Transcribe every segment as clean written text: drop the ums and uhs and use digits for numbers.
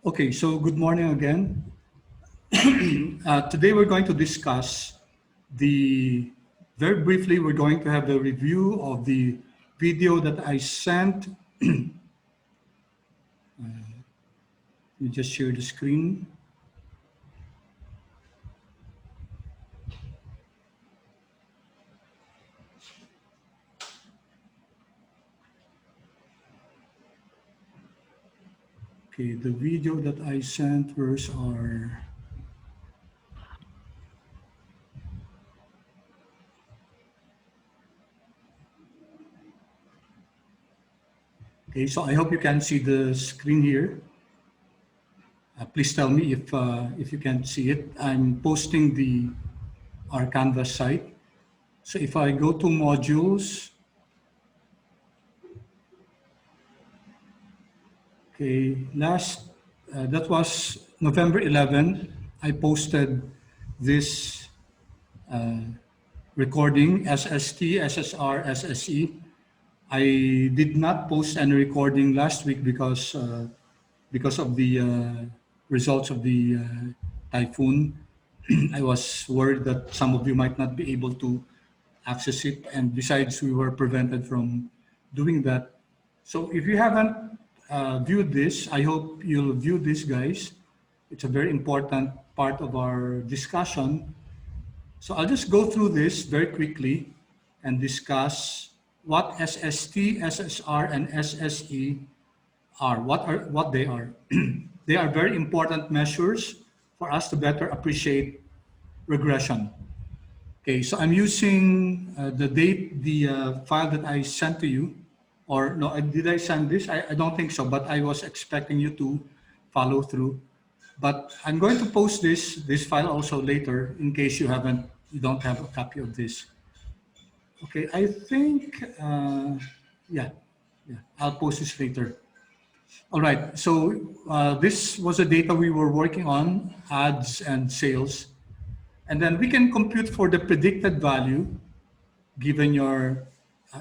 Okay, so good morning again. Today we're going to discuss very briefly, we're going to have a review of the video that I sent. Let me just share the screen. Okay, the video that I sent first are... Okay, so I hope you can see the screen here. Please tell me if you can see it. I'm posting our Canvas site. So if I go to modules, okay, that was November 11. I posted this recording, SST, SSR, SSE. I did not post any recording last week because of the results of the typhoon. I was worried that some of you might not be able to access it, and besides, we were prevented from doing that. So if you haven't viewed this, I hope you'll view this, guys. It's a very important part of our discussion. So I'll just go through this very quickly and discuss what SST, SSR, and SSE are, what they are. They are very important measures for us to better appreciate regression. Okay, so I'm using the file that I sent to you, or no, did I send this? I don't think so, but I was expecting you to follow through. But I'm going to post this file also later in case you don't have a copy of this. Okay, I think, yeah, I'll post this later. All right, so this was the data we were working on, ads and sales. And then we can compute for the predicted value given your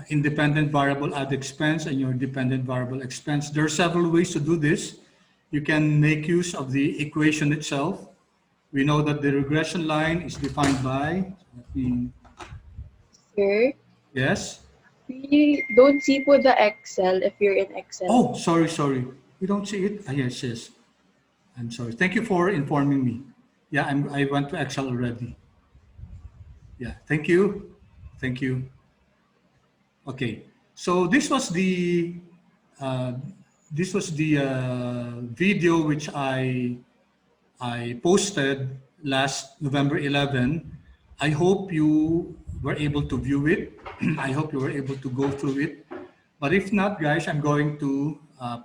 independent variable ad expense and your dependent variable expense. There are several ways to do this. You can make use of the equation itself. We know that the regression line is defined by, Sir, yes? we don't see po the Excel if you're in Excel. Oh, sorry. You don't see it? Ah, yes. I'm sorry. Thank you for informing me. Yeah, I went to Excel already. Yeah, thank you. Okay, so this was the video which I posted last November 11. I hope you were able to view it. I hope you were able to go through it. But if not, guys, I'm going to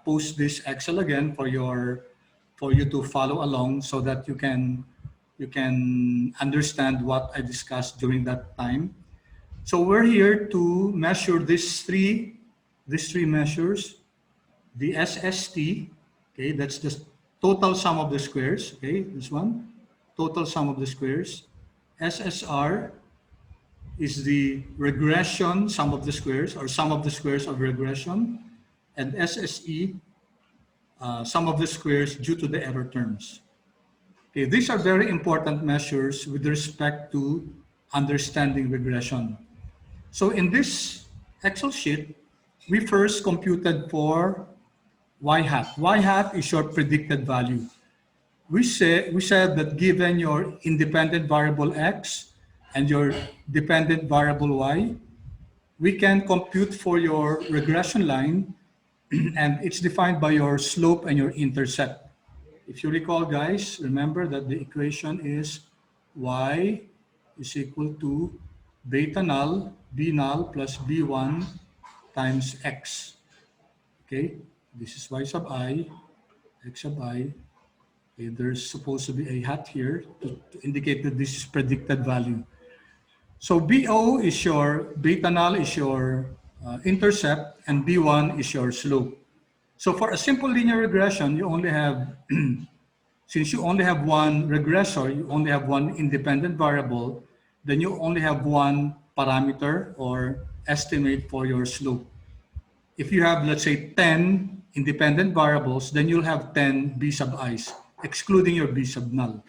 post this Excel again for you to follow along so that you can understand what I discussed during that time. So we're here to measure these three measures. The SST, okay, that's the total sum of the squares, okay, this one, total sum of the squares. SSR is the regression sum of the squares, or sum of the squares of regression. And SSE, sum of the squares due to the error terms. Okay, these are very important measures with respect to understanding regression. So in this Excel sheet, we first computed for y hat. Y hat is your predicted value. We said that given your independent variable x and your dependent variable y, we can compute for your regression line, and it's defined by your slope and your intercept. If you recall, guys, remember that the equation is y is equal to beta null, b null plus b1 times x. Okay, this is y sub I, x sub I. Okay, there's supposed to be a hat here to indicate that this is predicted value. So BO is your, beta null is your intercept, and B1 is your slope. So for a simple linear regression, you only have, since you only have one regressor, you only have one independent variable, then you only have one parameter or estimate for your slope. If you have, let's say, 10 independent variables, then you'll have 10 b sub i's, excluding your b sub null.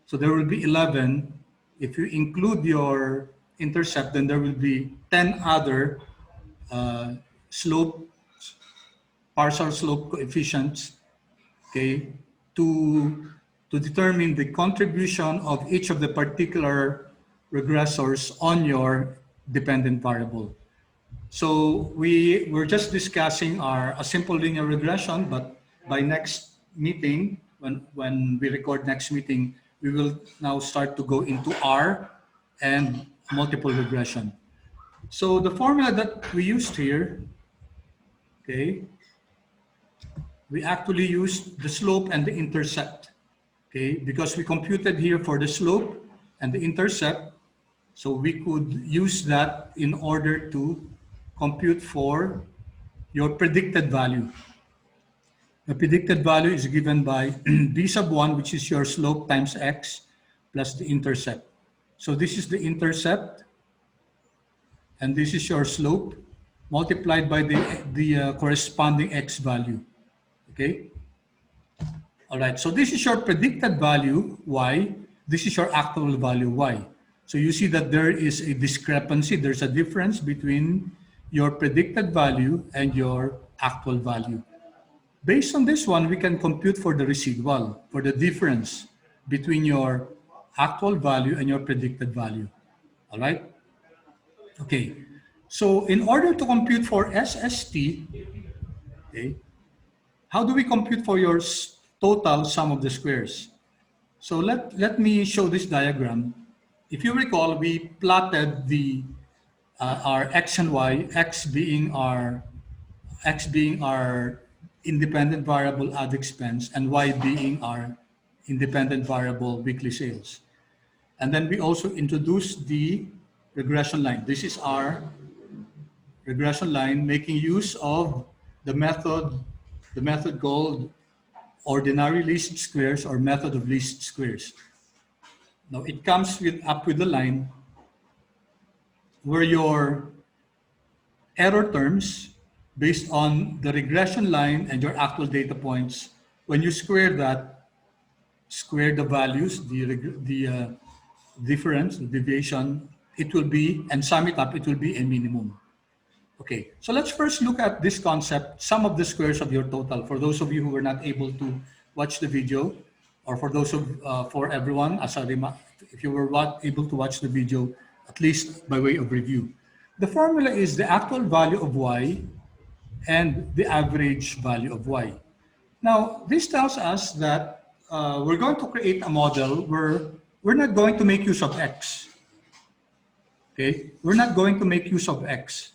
So there will be 11. If you include your intercept, then there will be 10 other partial slope coefficients, okay, to determine the contribution of each of the particular regressors on your dependent variable. So we're just discussing a simple linear regression, but by next meeting, when we record next meeting, we will now start to go into R and multiple regression. So the formula that we used here, okay, we actually used the slope and the intercept, okay, because we computed here for the slope and the intercept, so we could use that in order to compute for your predicted value. The predicted value is given by b sub 1, which is your slope times x, plus the intercept. So this is the intercept, and this is your slope, multiplied by the corresponding x value. Okay? All right, so this is your predicted value, y. This is your actual value, y. So you see that there is a discrepancy. There's a difference between your predicted value and your actual value. Based on this one, we can compute for the residual, for the difference between your actual value and your predicted value. All right? Okay. So in order to compute for SST, okay, how do we compute for your total sum of the squares? So let me show this diagram. If you recall, we plotted our x and y, x being our independent variable ad expense and y being our independent variable weekly sales. And then we also introduced the regression line. This is our regression line, making use of the method called ordinary least squares or method of least squares. Now it comes up with the line where your error terms based on the regression line and your actual data points, when you square that, square the values, the difference, the deviation, it will be, and sum it up, it will be a minimum. Okay, so let's first look at this concept, sum of the squares of your total. For those of you who were not able to watch the video, or for those for everyone, if you were not able to watch the video, at least by way of review. The formula is the actual value of y and the average value of y. Now, this tells us that we're going to create a model where we're not going to make use of x. Okay, we're not going to make use of x.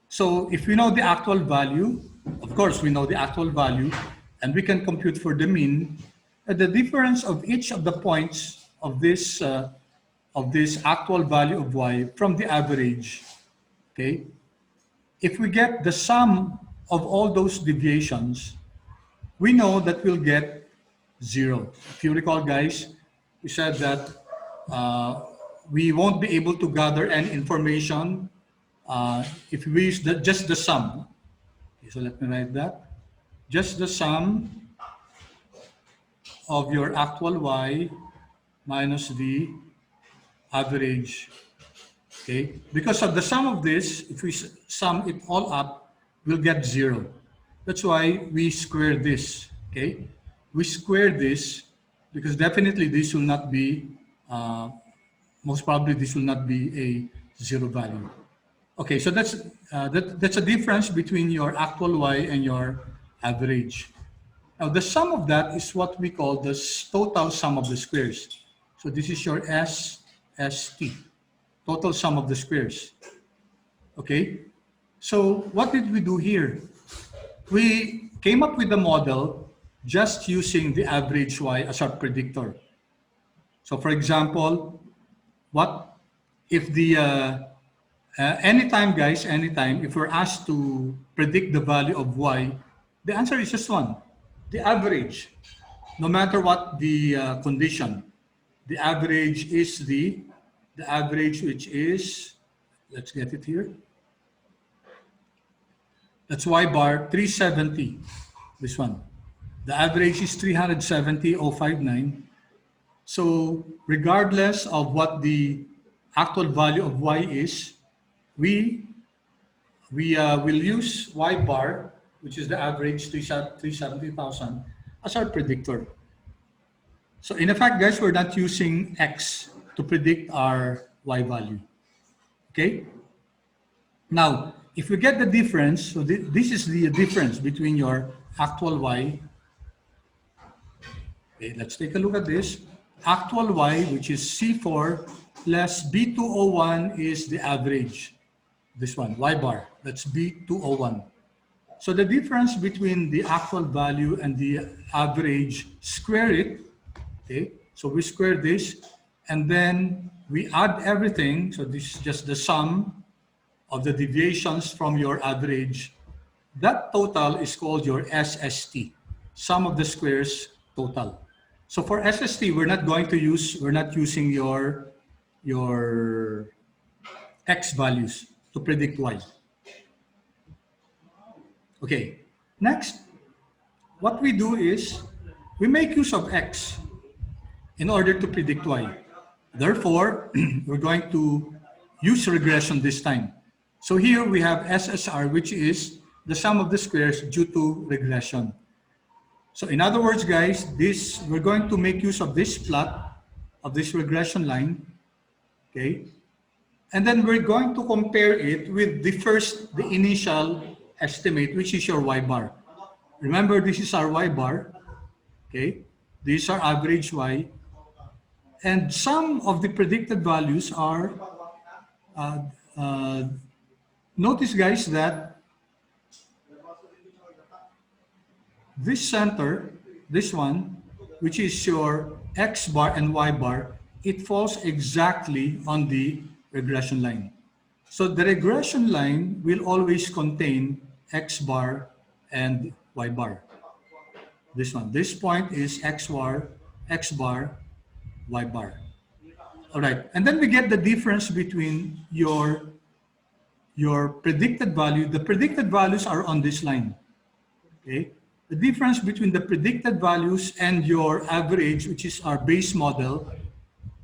So if we know the actual value, of course we know the actual value, and we can compute for the mean, the difference of each of the points of this actual value of y from the average. Okay, if we get the sum of all those deviations, we know that we'll get 0. If you recall, guys, we said that we won't be able to gather any information if we use just the sum. Okay, so let me write that. Just the sum of your actual y minus the average. Okay, because of the sum of this, if we sum it all up, we'll get 0. That's why we square this. Okay, we square this because definitely this will not be, most probably this will not be a 0 value. Okay, so that's a difference between your actual y and your average. Now the sum of that is what we call the total sum of the squares. So this is your SST, total sum of the squares. Okay, so what did we do here? We came up with a model just using the average y as our predictor. So for example, what if the anytime, guys, anytime, if we're asked to predict the value of y, the answer is just one, the average. No matter what the condition, the average is the average, which is, let's get it here. That's y bar 370. This one. The average is 370,059. So regardless of what the actual value of y is, we will use y bar, which is the average 370,000, as our predictor. So in effect, guys, we're not using x to predict our y value. Okay? Now, if we get the difference, so this is the difference between your actual y. Okay, let's take a look at this. Actual y, which is C4, less B201 is the average. This one, y bar, that's B201. So the difference between the actual value and the average, square it. Okay, so we square this, and then we add everything. So this is just the sum of the deviations from your average. That total is called your SST, sum of the squares total. So for SST, we're not using your x values to predict y. Okay, next, what we do is we make use of x in order to predict y. Therefore, we're going to use regression this time. So here we have SSR, which is the sum of the squares due to regression. So in other words, guys, we're going to make use of this plot of this regression line, okay? And then we're going to compare it with the initial estimate, which is your y bar. Remember, this is our y bar, okay? These are average y. And some of the predicted values are, notice, guys, that this center, this one, which is your x bar and y bar, it falls exactly on the regression line. So the regression line will always contain x bar and y bar. This one, this point is x bar, y bar. All right, and then we get the difference between your predicted value. The predicted values are on this line, okay? The difference between the predicted values and your average, which is our base model,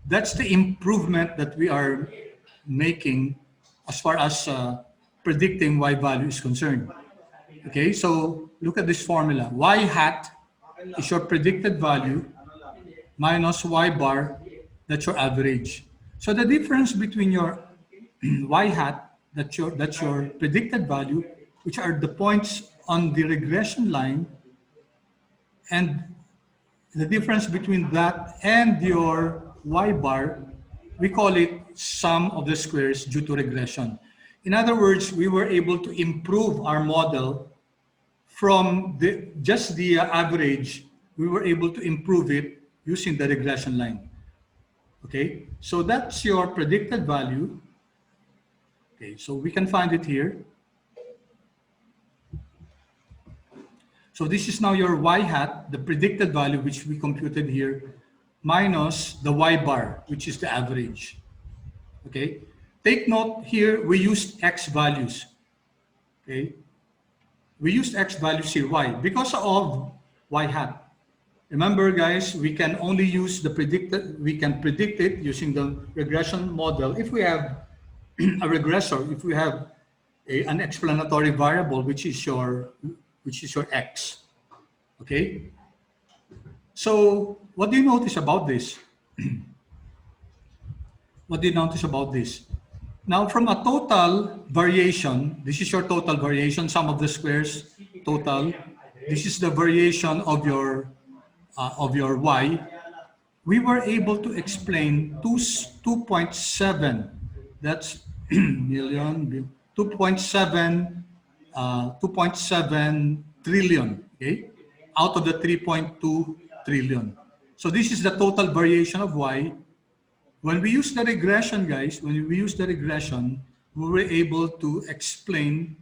that's the improvement that we are making as far as predicting y value is concerned. Okay, so look at this formula. Y hat is your predicted value minus y bar, that's your average. So the difference between your y hat, that's your predicted value, which are the points on the regression line, and the difference between that and your y bar, we call it sum of the squares due to regression. In other words, we were able to improve our model from just the average. We were able to improve it using the regression line. Okay, so that's your predicted value. Okay, so we can find it here. So this is now your y hat, the predicted value, which we computed here, minus the y bar, which is the average. Okay, take note here, we used x values. Okay, we used x values here. Why? Because of y hat. Remember, guys, we can only use we can predict it using the regression model if we have a regressor, if we have an explanatory variable, which is your x. Okay? So what do you notice about this? What do you notice about this? Now, from a total variation, this is your total variation, sum of the squares total. This is the variation of your y. We were able to explain 2.7. That's million. 2.7 trillion, okay, out of the 3.2 trillion. So this is the total variation of y. When we use the regression, guys, we were able to explain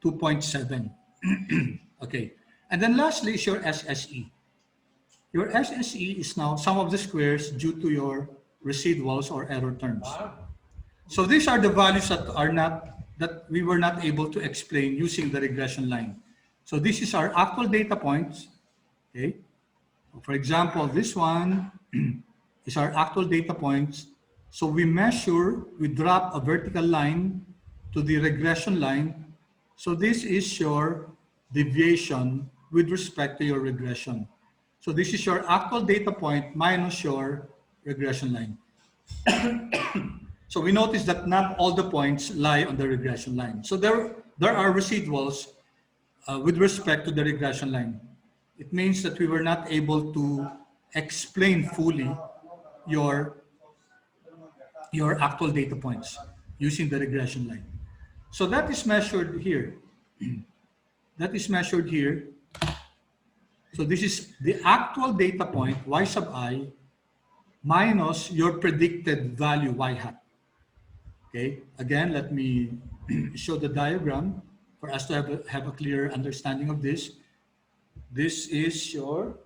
2.7. Okay, and then lastly is your SSE. Your SSE is now sum of the squares due to your residuals or error terms. So these are the values that we were not able to explain using the regression line. So this is our actual data points. Okay. For example, this one is our actual data points. So we measure, we drop a vertical line to the regression line. So this is your deviation with respect to your regression. So this is your actual data point minus your regression line. So we notice that not all the points lie on the regression line. So there are residuals with respect to the regression line. It means that we were not able to explain fully your actual data points using the regression line. So that is measured here. That is measured here. So this is the actual data point, y sub I, minus your predicted value, y hat. Okay, again, let me show the diagram for us to have a clear understanding of this. This is your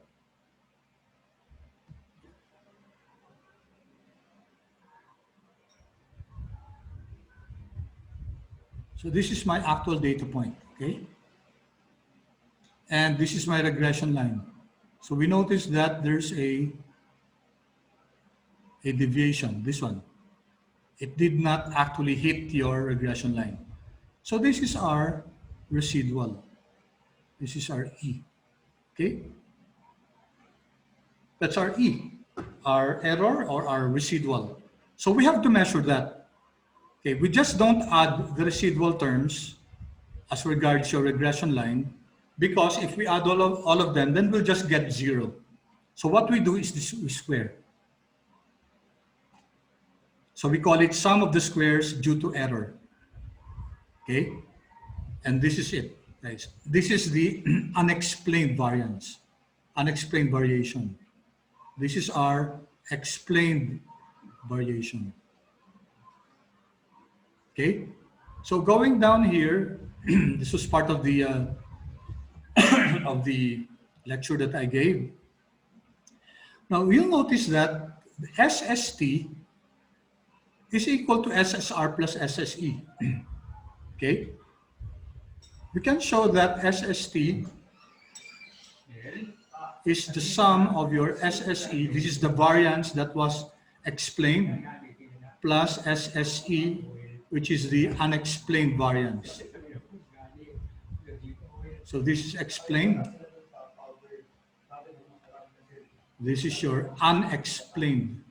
so this is my actual data point, okay? And this is my regression line. So we notice that there's a deviation, this one. It did not actually hit your regression line. So this is our residual. This is our E, okay? That's our E, our error or our residual. So we have to measure that. Okay, we just don't add the residual terms as regards your regression line, because if we add all of them, then we'll just get 0. So what we do is this, we square. So we call it sum of the squares due to error. Okay, and this is it, guys. This is the unexplained variance, unexplained variation. This is our explained variation. Okay, so going down here, this was part of the lecture that I gave. Now you'll notice that the SST is equal to SSR plus SSE. Okay, we can show that SST is the sum of your SSE. This is the variance that was explained, plus SSE, which is the unexplained variance. So this is explained. This is your unexplained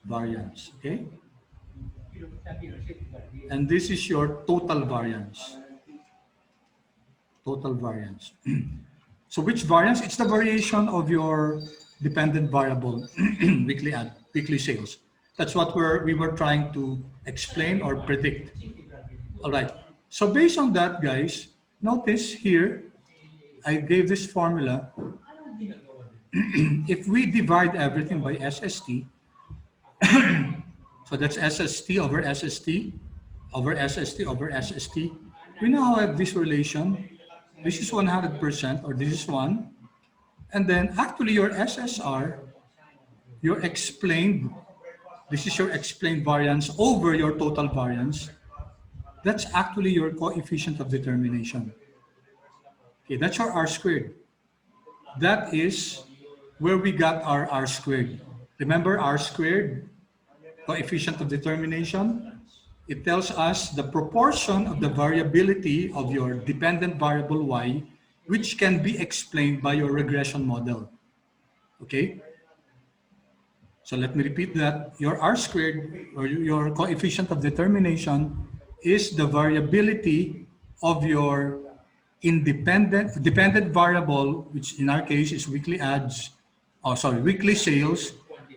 variance. Okay? And this is your total variance. Total variance. So which variance? It's the variation of your dependent variable weekly sales. That's what we were trying to explain or predict. All right. So based on that, guys, notice here, I gave this formula. If we divide everything by SST, so that's SST over SST over SST over SST, we now have this relation. This is 100%, or this is 1. And then actually your SSR, your explained, this is your explained variance over your total variance. That's actually your coefficient of determination. Okay, that's your R squared. That is where we got our R squared. Remember R squared, coefficient of determination? It tells us the proportion of the variability of your dependent variable y, which can be explained by your regression model. Okay? So let me repeat that. Your R squared, or your coefficient of determination, is the variability of your dependent variable, which in our case is weekly sales,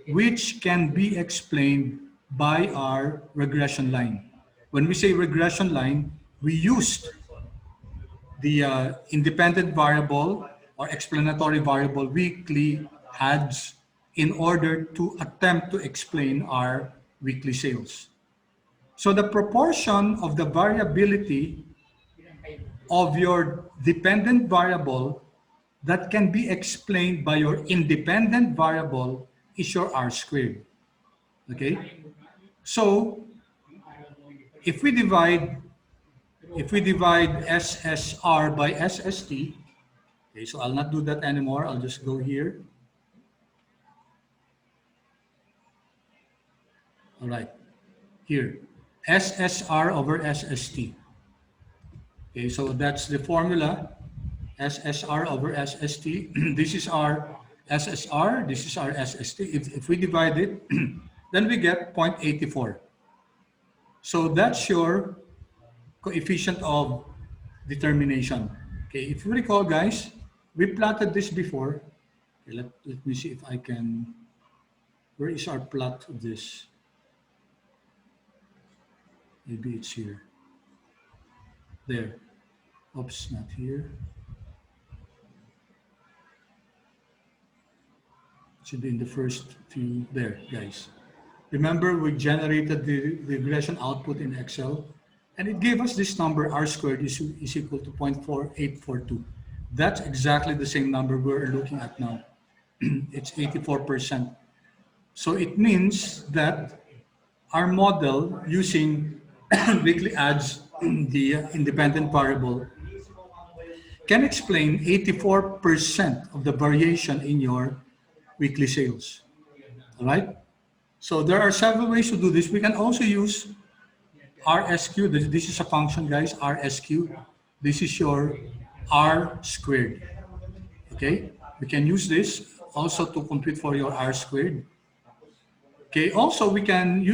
which can be explained by our regression line. When we say regression line, we used the independent variable or explanatory variable weekly ads in order to attempt to explain our weekly sales. So the proportion of the variability of your dependent variable that can be explained by your independent variable is your R squared. Okay? So if we divide SSR by SST, okay, so I'll not do that anymore. I'll just go here. All right, here, SSR over SST. Okay, so that's the formula, SSR over SST. This is our SSR, this is our SST. If we divide it, then we get 0.84. So that's your coefficient of determination. Okay, if you recall, guys, we plotted this before. Okay, let me see if I can, where is our plot of this? Maybe it's here. There. Oops, not here. It should be in the first few. There, guys. Remember, we generated the regression output in Excel, and it gave us this number, R squared is equal to 0.4842. That's exactly the same number we're looking at now. It's 84%. So it means that our model using weekly adds the independent variable can explain 84% of the variation in your weekly sales. All right? So there are several ways to do this. We can also use RSQ. This is a function, guys, RSQ. This is your R squared. Okay? We can use this also to compute for your R squared. Okay, also we can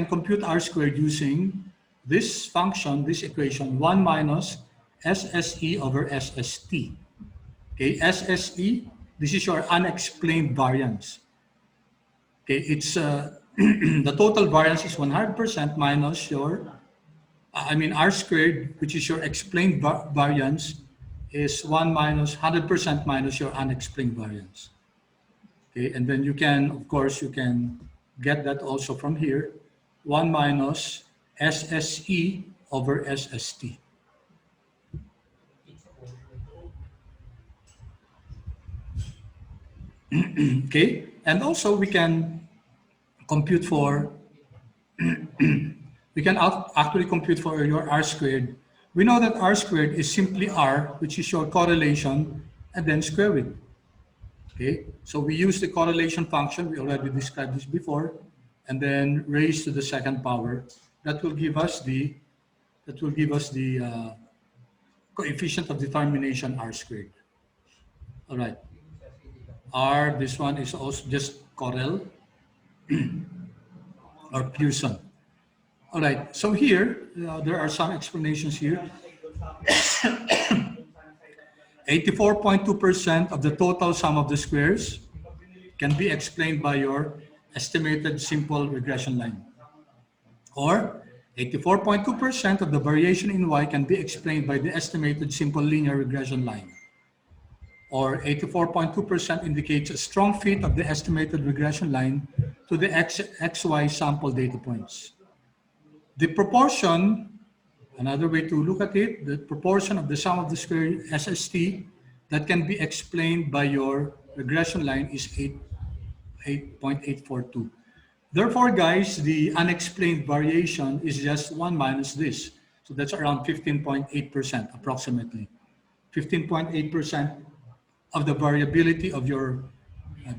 compute R squared using this function, this equation, 1 minus SSE over SST. Okay, SSE, this is your unexplained variance. Okay, it's the total variance is 100% minus your, R squared, which is your explained variance, is 1 minus 100% minus your unexplained variance. Okay, and then you can, of course, you can get that also from here, 1 minus SSE over SST. Okay, and also we can compute for, we can actually compute for your R squared. We know that R squared is simply R, which is your correlation, and then square root. Okay, so we use the correlation function. We already described this before, and then raise to the second power. That will give us the coefficient of determination R squared. All right. R, this one is also just Corel or Pearson. All right. So here there are some explanations here. 84.2% of the total sum of the squares can be explained by your estimated simple regression line. Or 84.2% of the variation in Y can be explained by the estimated simple linear regression line. Or 84.2% indicates a strong fit of the estimated regression line to the XY sample data points. The proportion, another way to look at it, the proportion of the sum of the square SST that can be explained by your regression line is 8.842. Therefore, guys, the unexplained variation is just 1 minus this. So that's around 15.8% approximately. 15.8% of the variability of your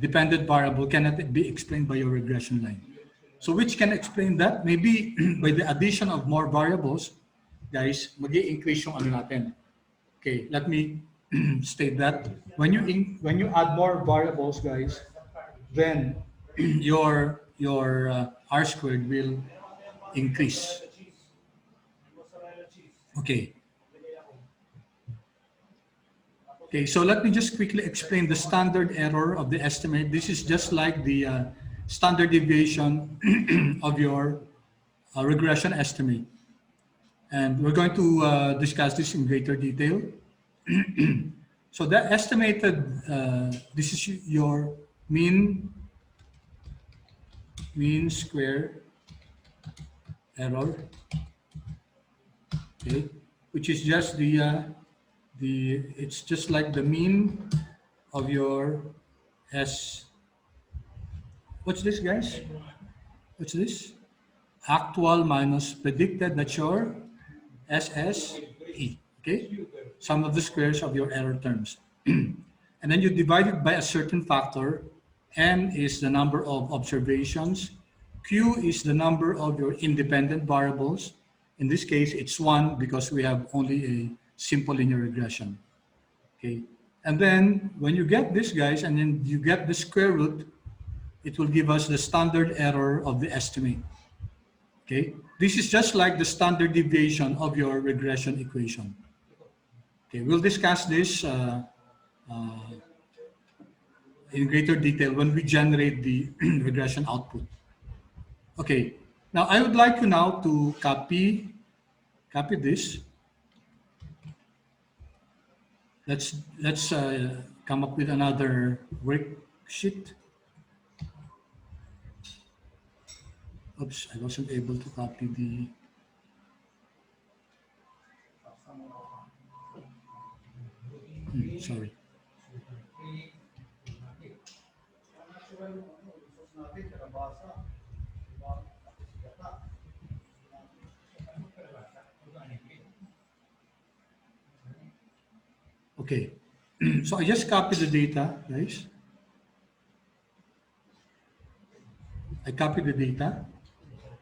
dependent variable cannot be explained by your regression line. So which can explain that? Maybe by the addition of more variables, guys, mag-i-increase yung ano natin. Okay, let me state that. When you add more variables, guys, then your R squared will increase. Okay. Okay, so let me just quickly explain the standard error of the estimate. This is just like the standard deviation of your regression estimate. And we're going to discuss this in greater detail. So the estimated, this is your mean square error, okay, which is just it's just like the mean of your what's this, guys? What's this? actual minus predicted, that's your SSE, okay? Sum of the squares of your error terms. And then you divide it by a certain factor. N is the number of observations. Q is the number of your independent variables. In this case, it's 1 because we have only a simple linear regression. Okay. And then when you get this, guys, and then you get the square root, it will give us the standard error of the estimate. Okay. This is just like the standard deviation of your regression equation. Okay. We'll discuss this in greater detail when we generate the regression output. Okay. Now I would like you now to copy this. Let's come up with another worksheet. Oops, I wasn't able to copy the. Sorry. Okay, so I just copied the data, guys. I copied the data,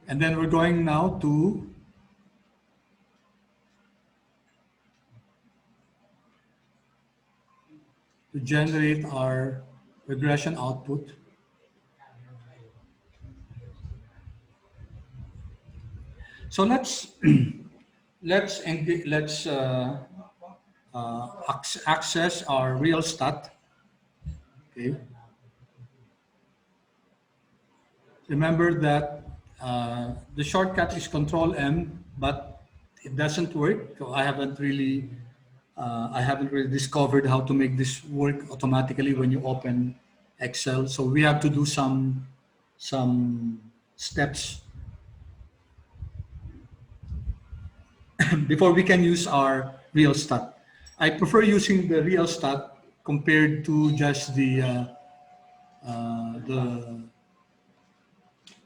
and then we're going now to generate our regression output. So let's access our real stat. Okay. Remember that the shortcut is Control M, but it doesn't work. So I haven't really discovered how to make this work automatically when you open Excel. So we have to do some steps before we can use our real stat. I prefer using the real stat compared to just the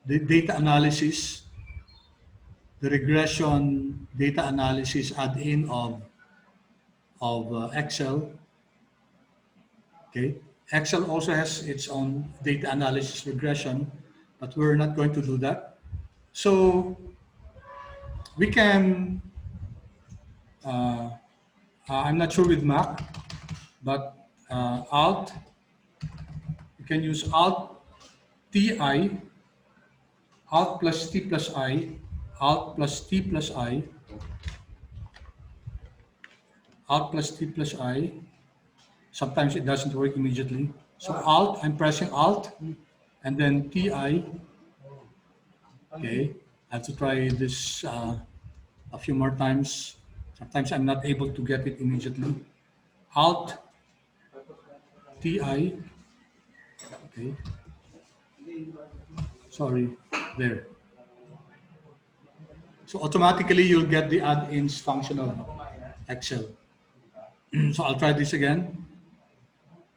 data analysis, the regression data analysis add-in of Excel. Okay, Excel also has its own data analysis regression, but we're not going to do that. So we can. I'm not sure with Mac, but Alt. You can use Alt TI. Alt plus T plus I, Alt plus T plus I, Alt plus T plus I. Sometimes it doesn't work immediately. So Alt, I'm pressing Alt, and then TI. Okay, I have to try this a few more times. Sometimes I'm not able to get it immediately. Alt, TI. Okay. Sorry, there. So automatically you'll get the add-ins function of Excel. So I'll try this again.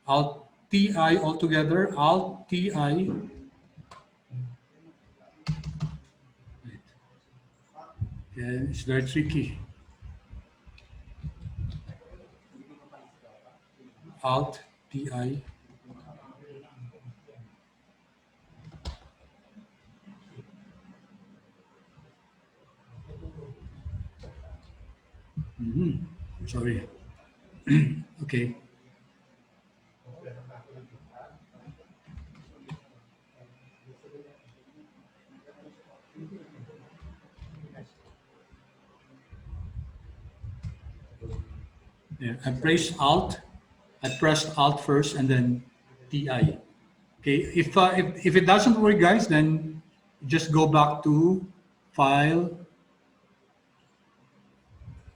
Alt TI altogether, Alt TI. Okay, it's very tricky. Alt TI. Sorry. Okay. Yeah, I pressed Alt first and then TI. Okay, if it doesn't work, guys, then just go back to File,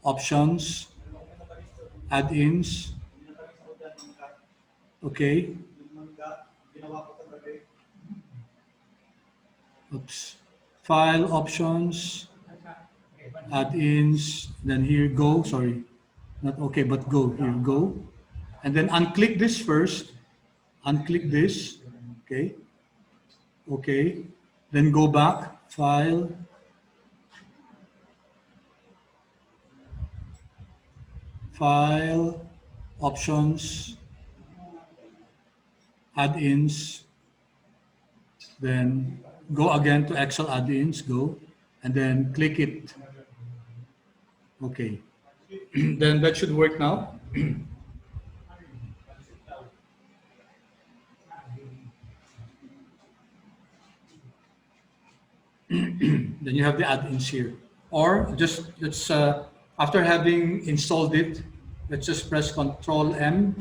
Options, Add-ins. Okay. Oops. File, Options, Add-ins. Then here, go. Sorry, not okay, but go. Here, go. And then unclick this first. Unclick this. Okay. Okay. Then go back. File, File, Options, Add-ins, then go again to Excel add-ins, go, and then click it. Okay. Then that should work now. Then you have the add-ins here. Or just let's after having installed it, let's just press Control M,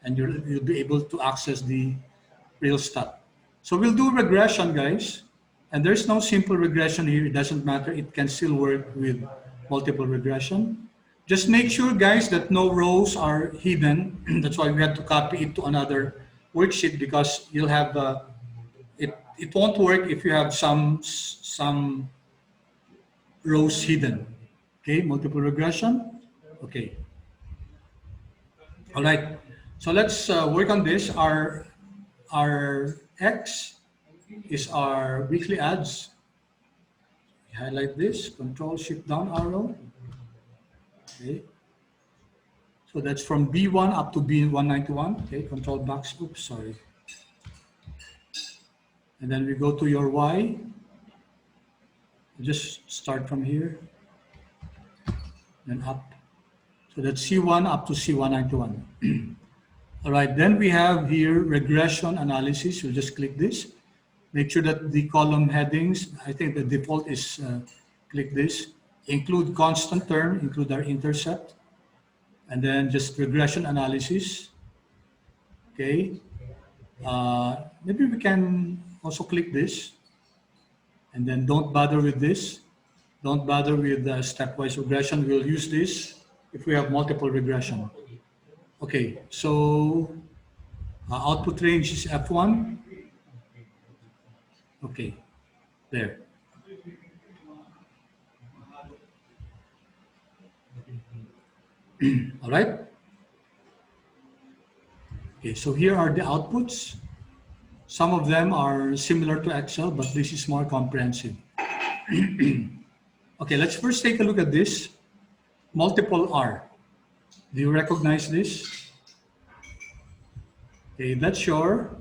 and you'll be able to access the real stat. So we'll do regression, guys. And there's no simple regression here. It doesn't matter. It can still work with multiple regression. Just make sure, guys, that no rows are hidden. That's why we had to copy it to another worksheet, because you'll have it won't work if you have some rows hidden. Okay, multiple regression. Okay. All right. So let's work on this. Our X is our weekly adds. Highlight this, Control Shift down arrow. Okay. So that's from B1 up to B191. Okay, Control box. Oops, sorry. And then we go to your Y. Just start from here. Then up. So that's C1 up to C191. All right, then we have here regression analysis. You'll just click this. Make sure that the column headings, I think the default is click this. Include constant term, include our intercept. And then just regression analysis. Okay. Maybe we can also click this. And then don't bother with this. Don't bother with stepwise regression. We'll use this if we have multiple regression. Okay, so output range is F1. Okay, there. All right. Okay, so here are the outputs. Some of them are similar to Excel, but this is more comprehensive. Okay, let's first take a look at this. Multiple R. Do you recognize this? Okay, that's your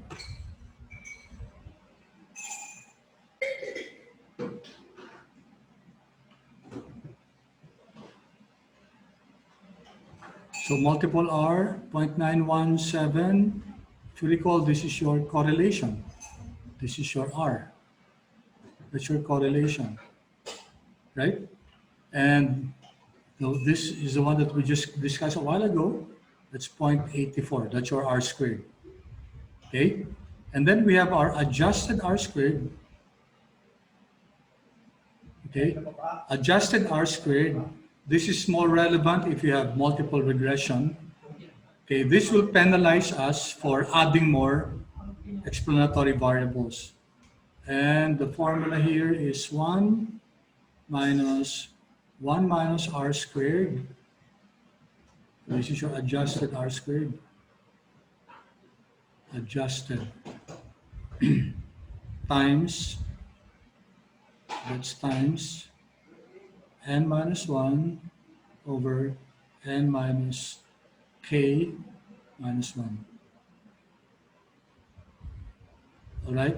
so multiple R, 0.917. If you recall, this is your correlation. This is your R. That's your correlation, right? And this is the one that we just discussed a while ago. That's 0.84. That's your R squared. Okay? And then we have our adjusted R squared. Okay? Adjusted R squared. This is more relevant if you have multiple regression. Okay, this will penalize us for adding more explanatory variables. And the formula here is 1 minus R squared. This is your adjusted R squared. Adjusted times, that's times n minus 1 over n minus k minus 1. All right?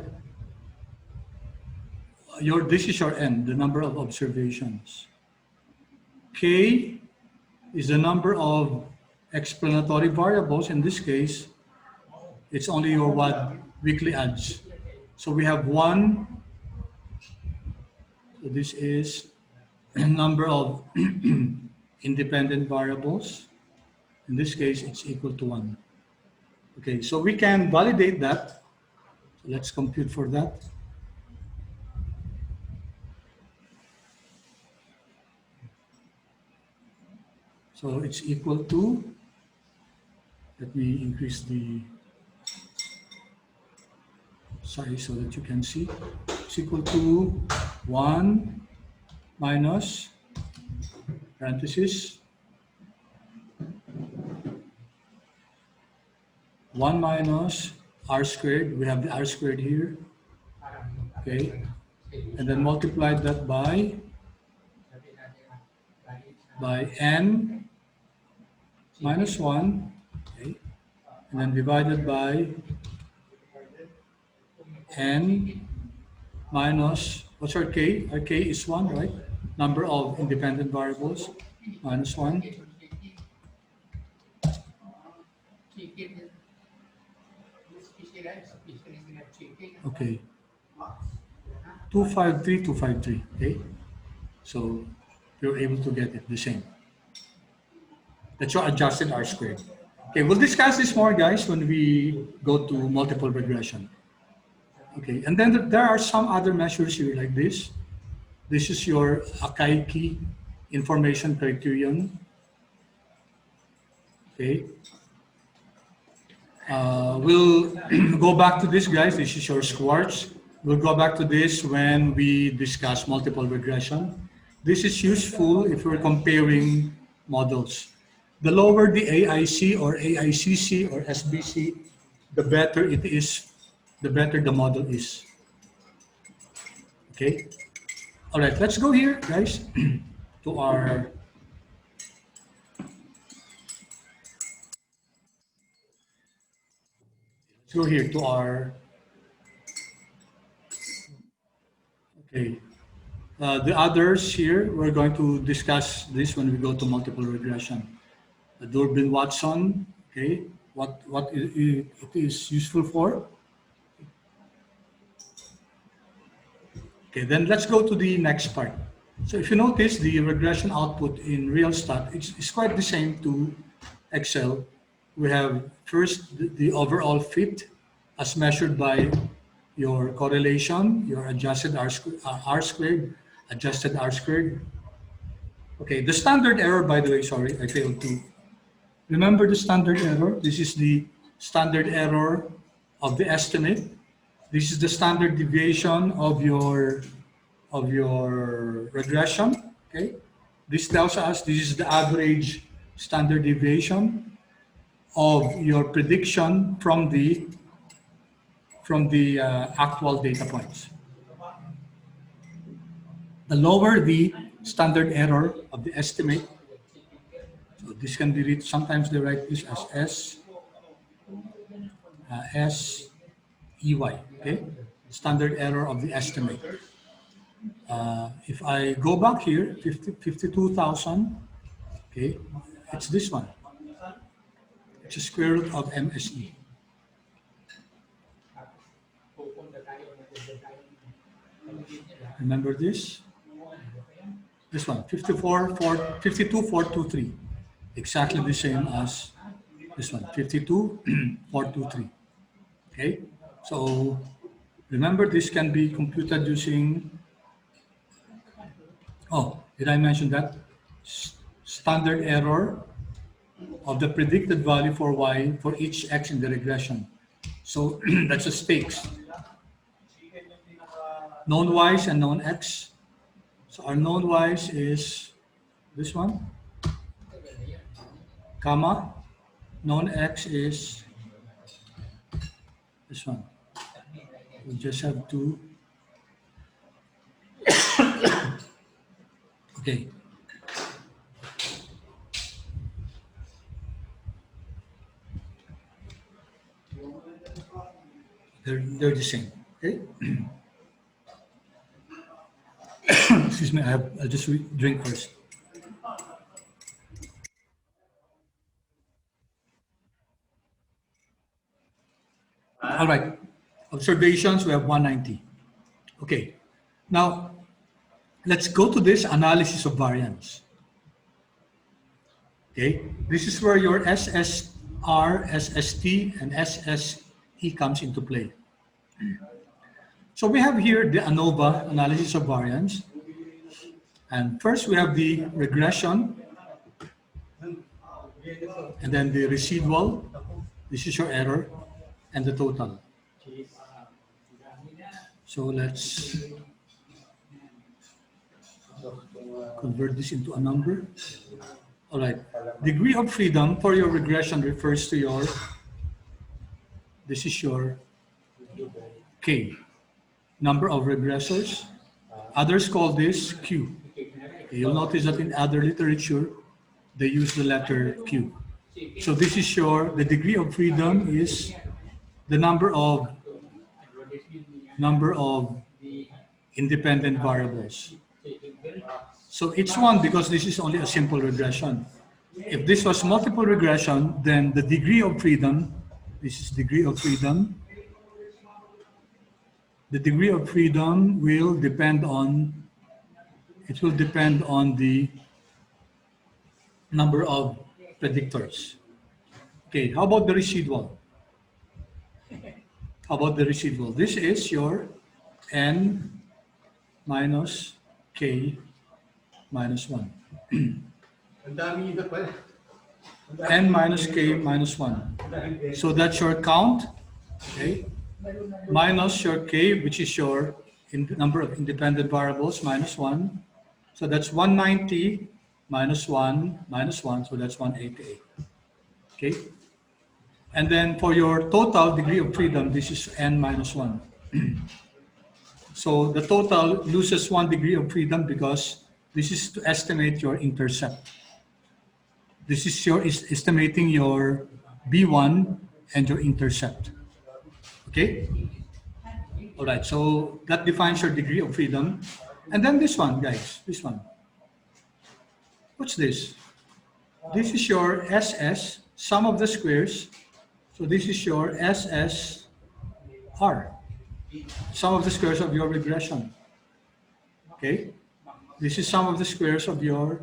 This is your n, the number of observations. K is the number of explanatory variables. In this case, it's only your weekly adds. So we have 1. So this is a number of independent variables. In this case, it's equal to 1. Okay, so we can validate that. So let's compute for that. So it's equal to, let me increase the size so that you can see. It's equal to 1 minus, parenthesis, 1 minus R squared. We have the R squared here. Okay. And then multiply that by n minus 1, okay, and then divided by n minus, what's our k? Our k is 1, right? Number of independent variables, minus 1. Okay, 253, 253, okay? So you're able to get it the same. That's your adjusted R squared. Okay, we'll discuss this more, guys, when we go to multiple regression. Okay, and then there are some other measures here like this. This is your Akai key information criterion. Okay. We'll go back to this, guys. This is your Schwartz. We'll go back to this when we discuss multiple regression. This is useful if we're comparing models. The lower the AIC or AICC or SBC, the better it is, the better the model is. Okay. All right, let's go here, guys, to our go here to our, okay, the others here, we're going to discuss this when we go to multiple regression. The Durbin-Watson, okay, what it is useful for. Okay, then let's go to the next part. So if you notice, the regression output in RealStat is quite the same to Excel. We have first the overall fit as measured by your correlation, your adjusted R squared, adjusted R squared. Okay, the standard error, by the way, sorry, I failed to. Remember the standard error? This is the standard error of the estimate. This is the standard deviation of your regression. Okay, this tells us this is the average standard deviation of your prediction from the actual data points. The lower the standard error of the estimate, so this can be read, sometimes they write this as SEY, okay? Standard error of the estimate. If I go back here, 52,000, okay, it's this one. It's a square root of MSE. Remember this? This one, 52,423. Exactly the same as this one, 52,423. Okay, so remember this can be computed using, oh, did I mention that? Standard error of the predicted value for Y for each X in the regression. So that's a stakes. Known Y's and known X. So our known Y's is this one, comma, known X is this one. We just have to, okay. They're the same, okay? Excuse me, I'll just drink first. All right, observations, we have 190. Okay, now let's go to this analysis of variance. Okay, this is where your SSR, SST, and SSE comes into play. So we have here the Anova analysis of variance. And first we have the regression, and then the residual, this is your error, and the total. So let's convert this into a number. All right, degree of freedom for your regression refers to your, this is your K, number of regressors. Others call this Q. You'll notice that in other literature, they use the letter Q. So this is the degree of freedom is the number of independent variables. So it's one because this is only a simple regression. If this was multiple regression, then the degree of freedom, this is degree of freedom. The degree of freedom will depend on, the number of predictors. Okay, how about the residual? This is your n minus k minus 1. N minus k minus 1. So that's your count, okay? Minus your k, which is your number of independent variables, minus 1. So that's 190 minus 1 minus 1, so that's 188. Okay? And then for your total degree of freedom, this is n minus 1. So the total loses 1 degree of freedom because this is to estimate your intercept. This is estimating your B1 and your intercept. Okay? All right, so that defines your degree of freedom. And then this one, guys, this one. What's this? This is your SS, sum of the squares. So this is your SSR, sum of the squares of your regression. Okay? This is sum of the squares of your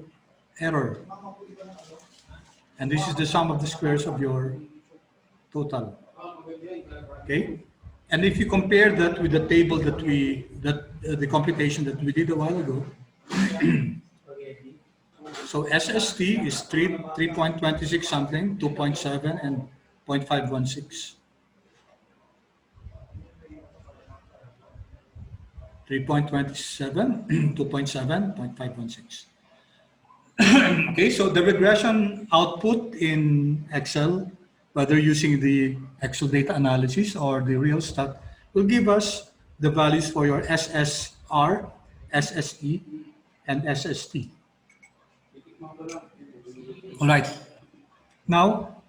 error. And this is the sum of the squares of your total. Okay? And if you compare that with the table the computation that we did a while ago, so SST is 3.26 something, 2.7 and 0.516. 3.27, 2.7, 0.516. Okay, so the regression output in Excel, whether using the Excel data analysis or the real stat, will give us the values for your SSR, SSE, and SST. All right. Now,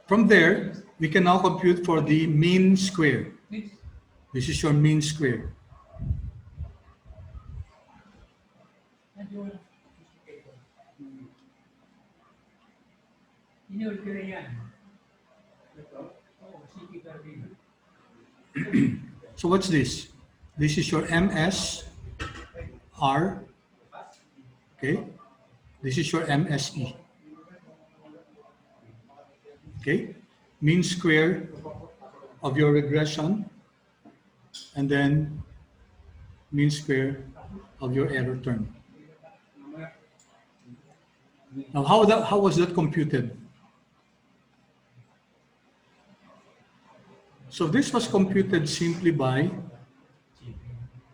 from there, we can now compute for the mean square. This is your mean square. So what's this? This is your MSR. Okay. This is your MSE. Okay. Mean square of your regression, and then mean square of your error term. Now, how was that computed? So this was computed simply by,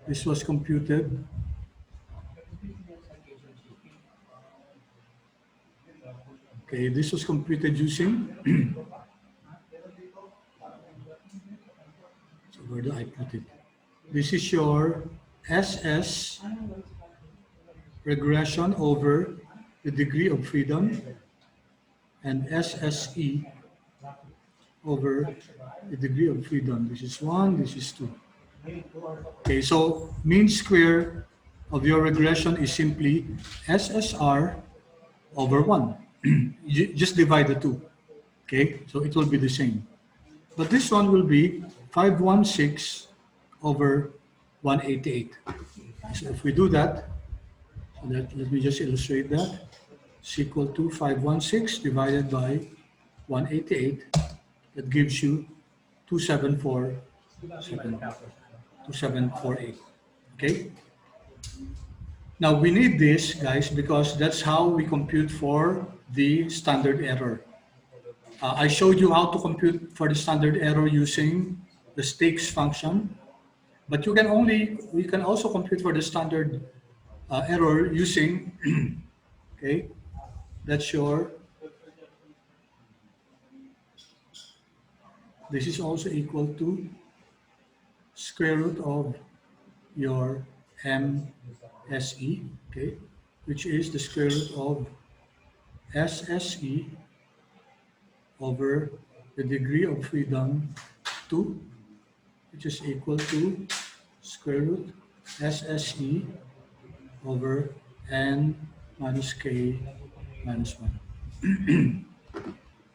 this was computed using, so where do I put it? This is your SS regression over the degree of freedom, and SSE over the degree of freedom. This is 1, this is 2. Okay, so mean square of your regression is simply SSR over 1. You just divide the 2. Okay, so it will be the same. But this one will be 516 over 188. So if we do that, let me just illustrate that. It's equal to 516 divided by 188. That gives you 2748. Okay? Now we need this, guys, because that's how we compute for the standard error. I showed you how to compute for the standard error using the stakes function, but we can also compute for the standard error using, okay, that's your, this is also equal to square root of your MSE, okay, which is the square root of SSE over the degree of freedom 2, which is equal to square root SSE over n minus k minus 1.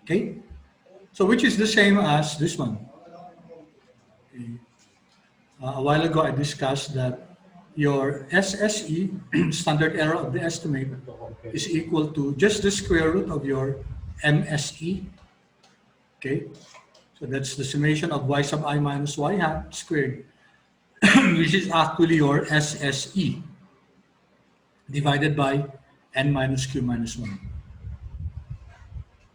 Okay? So which is the same as this one. Okay. A while ago I discussed that your SSE, standard error of the estimate, is equal to just the square root of your MSE. Okay? So that's the summation of y sub I minus y hat squared, which is actually your SSE divided by n minus q minus 1.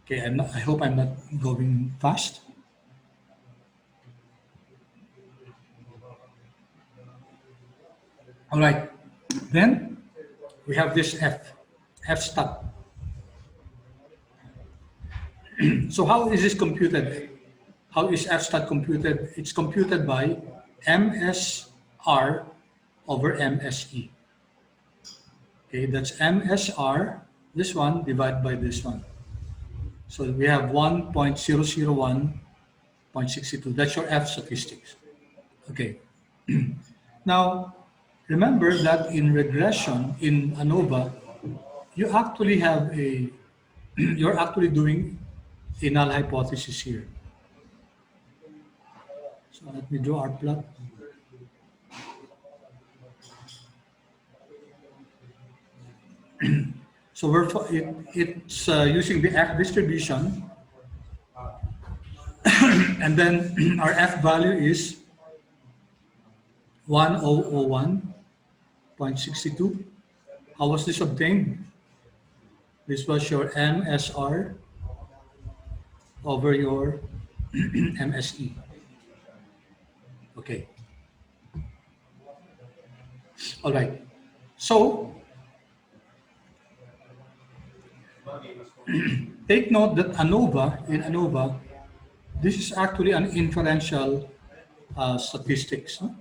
Okay, I hope I'm not going fast. All right, then we have this F stat. So how is this computed? How is F stat computed? It's computed by MSR over MSE. Okay, that's MSR, this one, divided by this one. So we have 1.001.62. That's your F statistics. Okay. Now, remember that in regression, in Anova, you actually have you're actually doing a null hypothesis here. So let me draw our plot. So it's using the F distribution, and then our F value is 1001.62. How was this obtained? This was your MSR over your MSE. Okay. All right. So take note that in Anova, this is actually an inferential statistics. No?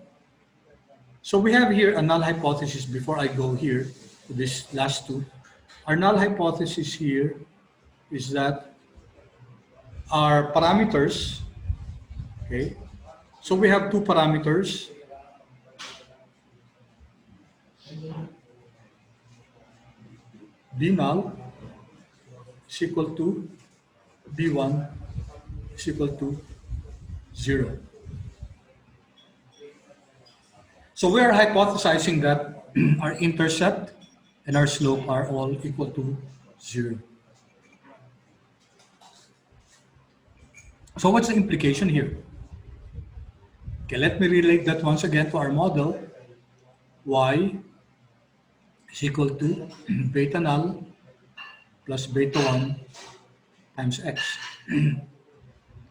So we have here a null hypothesis before I go here to this last two. Our null hypothesis here is that our parameters, okay, so we have two parameters. B null is equal to B1 is equal to 0. So we are hypothesizing that our intercept and our slope are all equal to 0. So what's the implication here? Okay, let me relate that once again to our model. Y is equal to beta null plus beta 1 times x.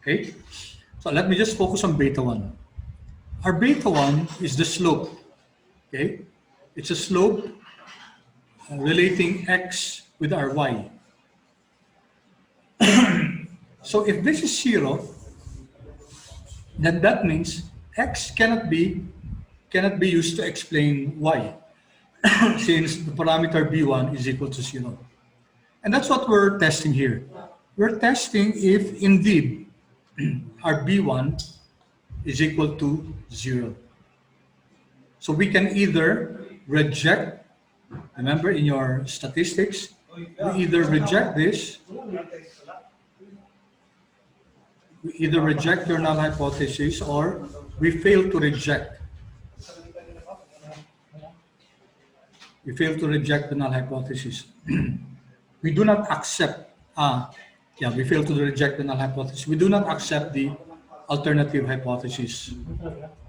Okay, so let me just focus on beta 1. Our beta 1 is the slope. Okay, it's a slope relating x with our y. So if this is 0, then that means x cannot be used to explain y, since the parameter b1 is equal to 0. And that's what we're testing here. We're testing if indeed our b1 is equal to 0. So we can either reject, remember in your statistics, we either reject this, we either reject your null hypothesis or we fail to reject. We fail to reject the null hypothesis. We do not accept, we fail to reject the null hypothesis. We do not accept the alternative hypothesis.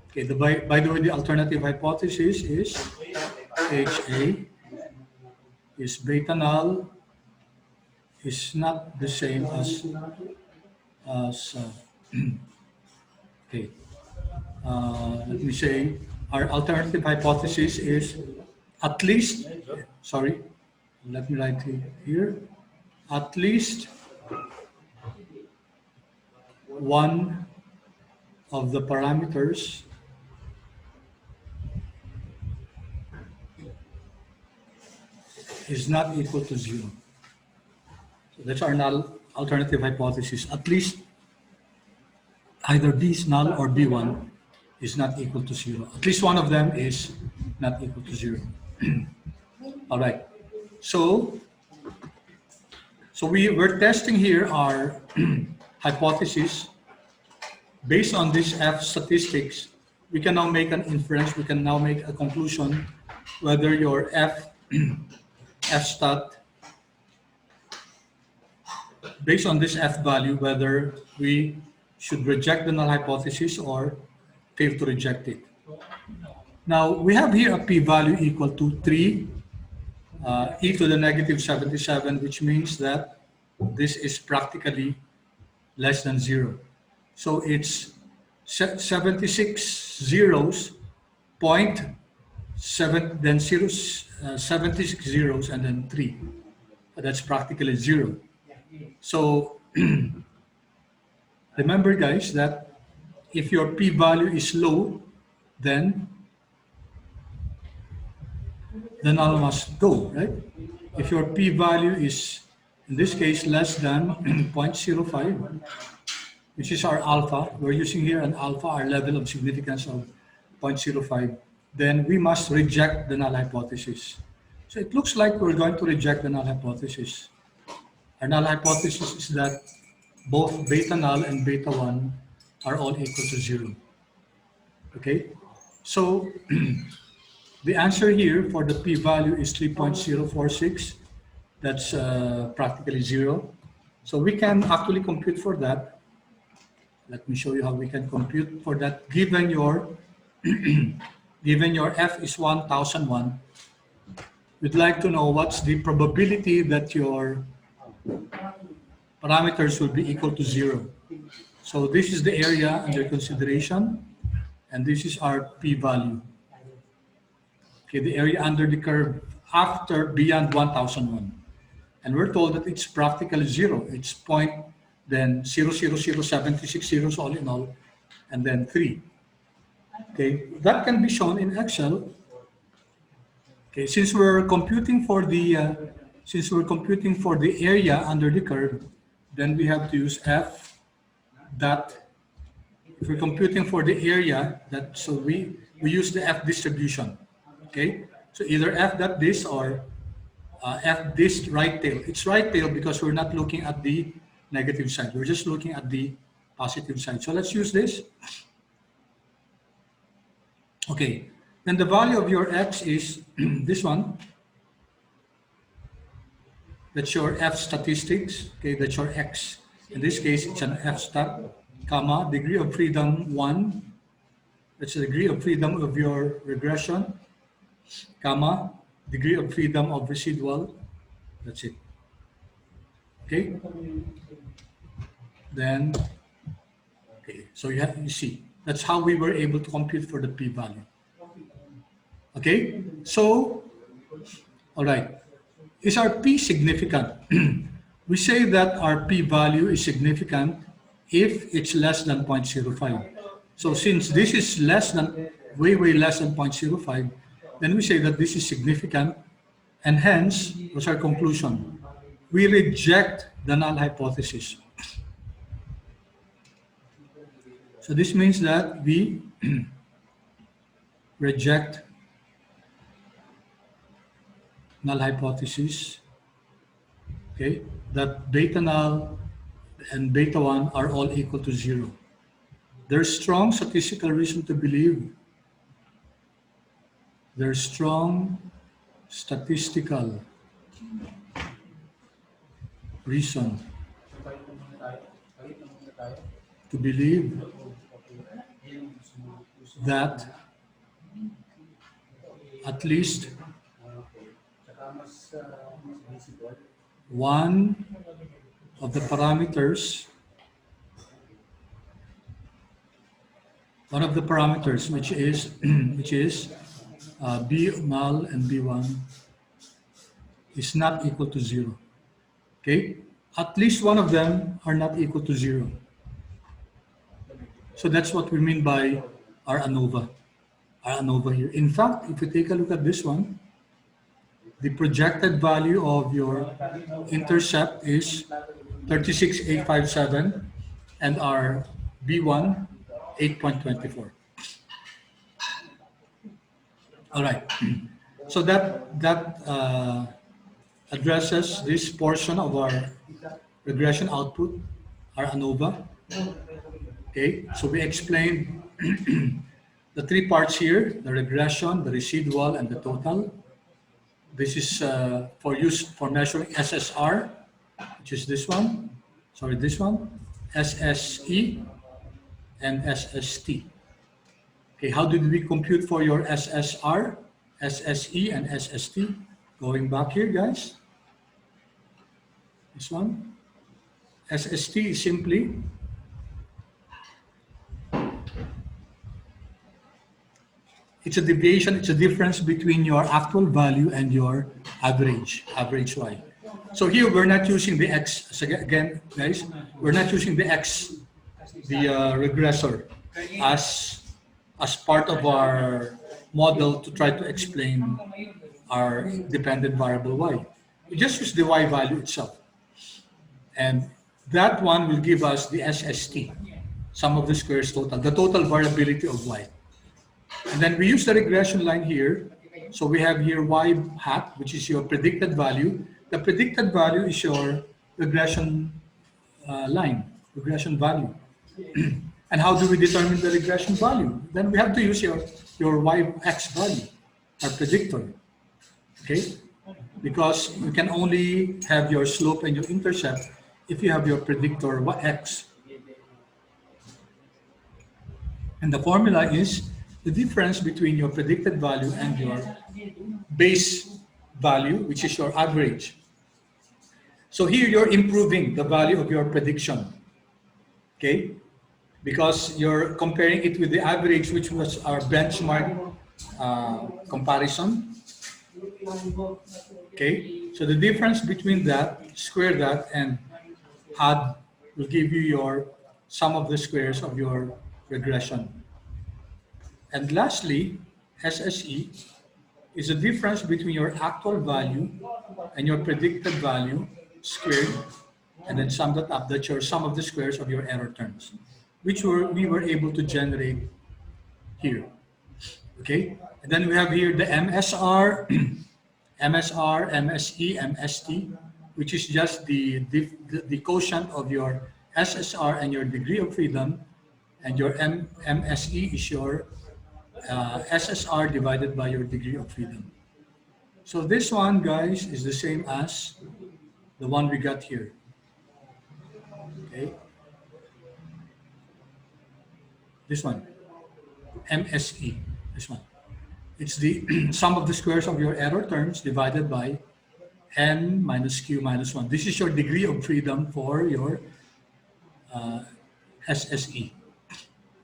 Okay, by the way, the alternative hypothesis is HA is beta null is not the same as okay. Let me say our alternative hypothesis is at least, sorry, let me write it here, at least one of the parameters is not equal to 0. So That's our null alternative hypothesis. At least either B is null or B1 is not equal to 0. At least one of them is not equal to 0. All right. So we're testing here our hypothesis. Based on this F statistics, we can now make an inference, we can now make a conclusion whether your F stat, based on this F value, whether we should reject the null hypothesis or fail to reject it. Now, we have here a p-value equal to 3 e to the negative 77, which means that this is practically less than 0. So it's 76 zeros, point seven, then zeros, 76 zeros, and then 3. That's practically 0. So remember, guys, that if your p-value is low, then the null must go, right? If your p-value is, in this case, less than 0.05, which is our alpha, we're using here an alpha, our level of significance of 0.05, then we must reject the null hypothesis. So it looks like we're going to reject the null hypothesis. Our null hypothesis is that both beta null and beta 1 are all equal to 0. Okay? So the answer here for the p-value is 3.046. That's practically 0. So we can actually compute for that. Let me show you how we can compute for that. Given your given your F is 1001, we'd like to know what's the probability that your parameters will be equal to 0. So this is the area under consideration, and this is our p-value. Okay, the area under the curve after beyond 1001. And we're told that it's practically 0. It's point, then 0.00076 zeros all in all, and then 3. Okay, that can be shown in Excel. Okay, since we're computing for the area under the curve, then we have to use F dot. If we're computing for the area, that so we use the F distribution. Okay, so either F dot this or F this right tail. It's right tail because we're not looking at the negative side. We're just looking at the positive side. So let's use this. Okay, then the value of your X is this one. That's your F statistics. Okay, that's your X. In this case, it's an F stat, comma, degree of freedom 1. That's the degree of freedom of your regression, comma, degree of freedom of residual. That's it. Okay. Then, okay, so you see, that's how we were able to compute for the p-value. Okay, so, all right, is our p significant? We say that our p-value is significant if it's less than 0.05. So since this is less than, way less than 0.05, then we say that this is significant, and hence, what's our conclusion? We reject the null hypothesis. So this means that we reject null hypothesis, okay, that beta null and beta 1 are all equal to 0. There's strong statistical reason to believe. There's strong statistical reason to believe that at least one of the parameters, which is B null and B1 is not equal to 0. Okay, at least one of them are not equal to 0. So that's what we mean by our Anova. Our Anova here. In fact, if you take a look at this one, the projected value of your intercept is 36857 and our B1 8.24. All right. So that addresses this portion of our regression output, our Anova. Okay, so we explained the three parts here: the regression, the residual, and the total. This is for use for measuring SSR, which is this one. Sorry, this one, SSE, and SST. Okay, how did we compute for your SSR, SSE, and SST? Going back here, guys. This one. SST is simply it's a deviation, it's a difference between your actual value and your average Y. So here we're not using the X, so again, guys, we're not using the X, the regressor, as part of our model to try to explain our dependent variable Y. We just use the Y value itself. And that one will give us the SST, sum of the squares total, the total variability of Y. And then we use the regression line here. So we have here Y hat, which is your predicted value. The predicted value is your regression line, regression value. And how do we determine the regression value? Then we have to use your YX value, our predictor. Okay? Because you can only have your slope and your intercept if you have your predictor X. And the formula is the difference between your predicted value and your base value, which is your average. So here you're improving the value of your prediction, okay? Because you're comparing it with the average, which was our benchmark comparison, okay? So the difference between that, square that, and add will give you your sum of the squares of your regression. And lastly, SSE is the difference between your actual value and your predicted value squared, and then sum that up. That's your sum of the squares of your error terms, which we were able to generate here. Okay, and then we have here the MSR, MSR, MSE, MST, which is just the quotient of your SSR and your degree of freedom, and your MSE is your SSR divided by your degree of freedom. So this one, guys, is the same as the one we got here. Okay. This one, MSE, this one. It's the sum of the squares of your error terms divided by N minus Q minus 1. This is your degree of freedom for your SSE.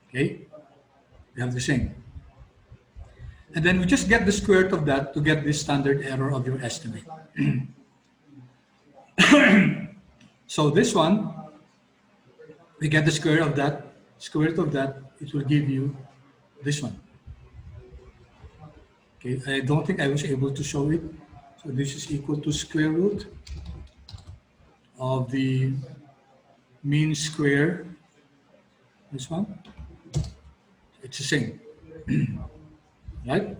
Okay. We have the same. And then we just get the square root of that to get the standard error of your estimate. So this one, we get the square root of that, it will give you this one. Okay, I don't think I was able to show it. So this is equal to square root of the mean square, this one. It's the same. Right?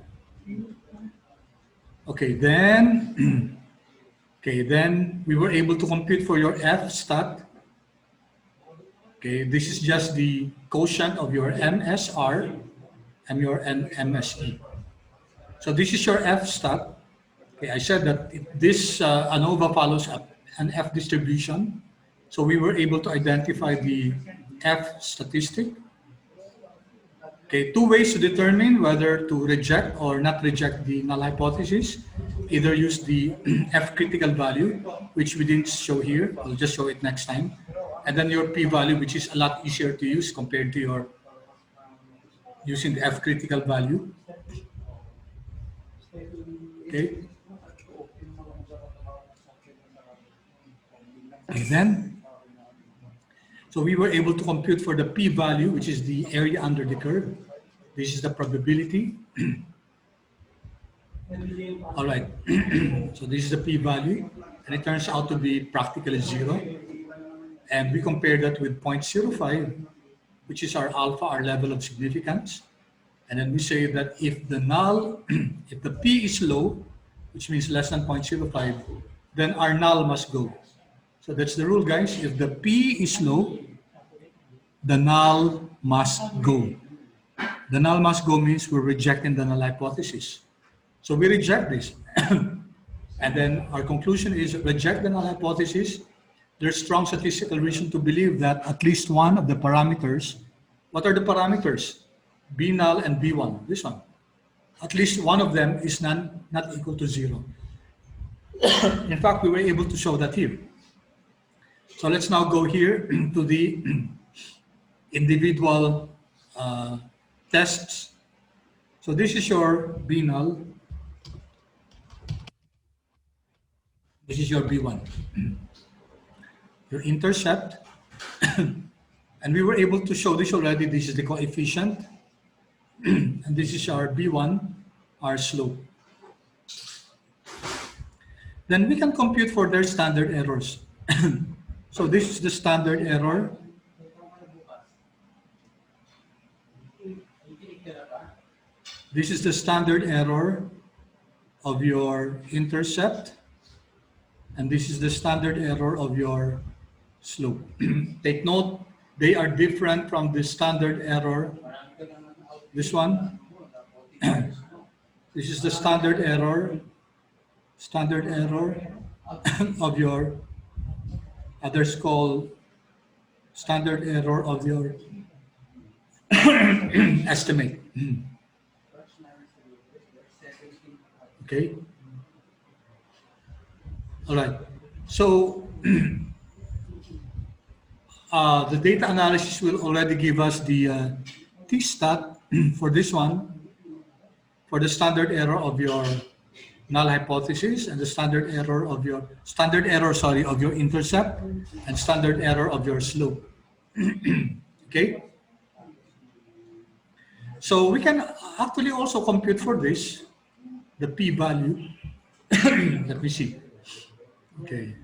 Okay, then we were able to compute for your F stat. Okay, this is just the quotient of your MSR and your MSE. So this is your F stat. Okay, I said that this ANOVA follows an F distribution. So we were able to identify the F statistic. Okay, two ways to determine whether to reject or not reject the null hypothesis. Either use the F critical value, which we didn't show here. I'll just show it next time. And then your P value, which is a lot easier to use compared to your using the F critical value. Okay. And then, so we were able to compute for the P value, which is the area under the curve. This is the probability. All right, so this is the p-value, and it turns out to be practically 0. And we compare that with 0.05, which is our alpha, our level of significance. And then we say that if the null, if the p is low, which means less than 0.05, then our null must go. So that's the rule, guys. If the p is low, the null must go. The null must go means we're rejecting the null hypothesis. So we reject this. And then our conclusion is reject the null hypothesis. There's strong statistical reason to believe that at least one of the parameters, what are the parameters? B null and B1, this one. At least one of them is not equal to 0. In fact, we were able to show that here. So let's now go here to the individual tests. So this is your B null. This is your B1. Your intercept. And we were able to show this already. This is the coefficient. And this is our B1, our slope. Then we can compute for their standard errors. So this is the standard error. This is the standard error of your intercept. And this is the standard error of your slope. Take note, they are different from the standard error. This one, this is the standard error of your, others call standard error of your estimate. Okay. All right. So the data analysis will already give us the t-stat for this one, for the standard error of your null hypothesis and the standard error of your of your intercept and standard error of your slope. Okay. So we can actually also compute for this the p-value that we see. Okay.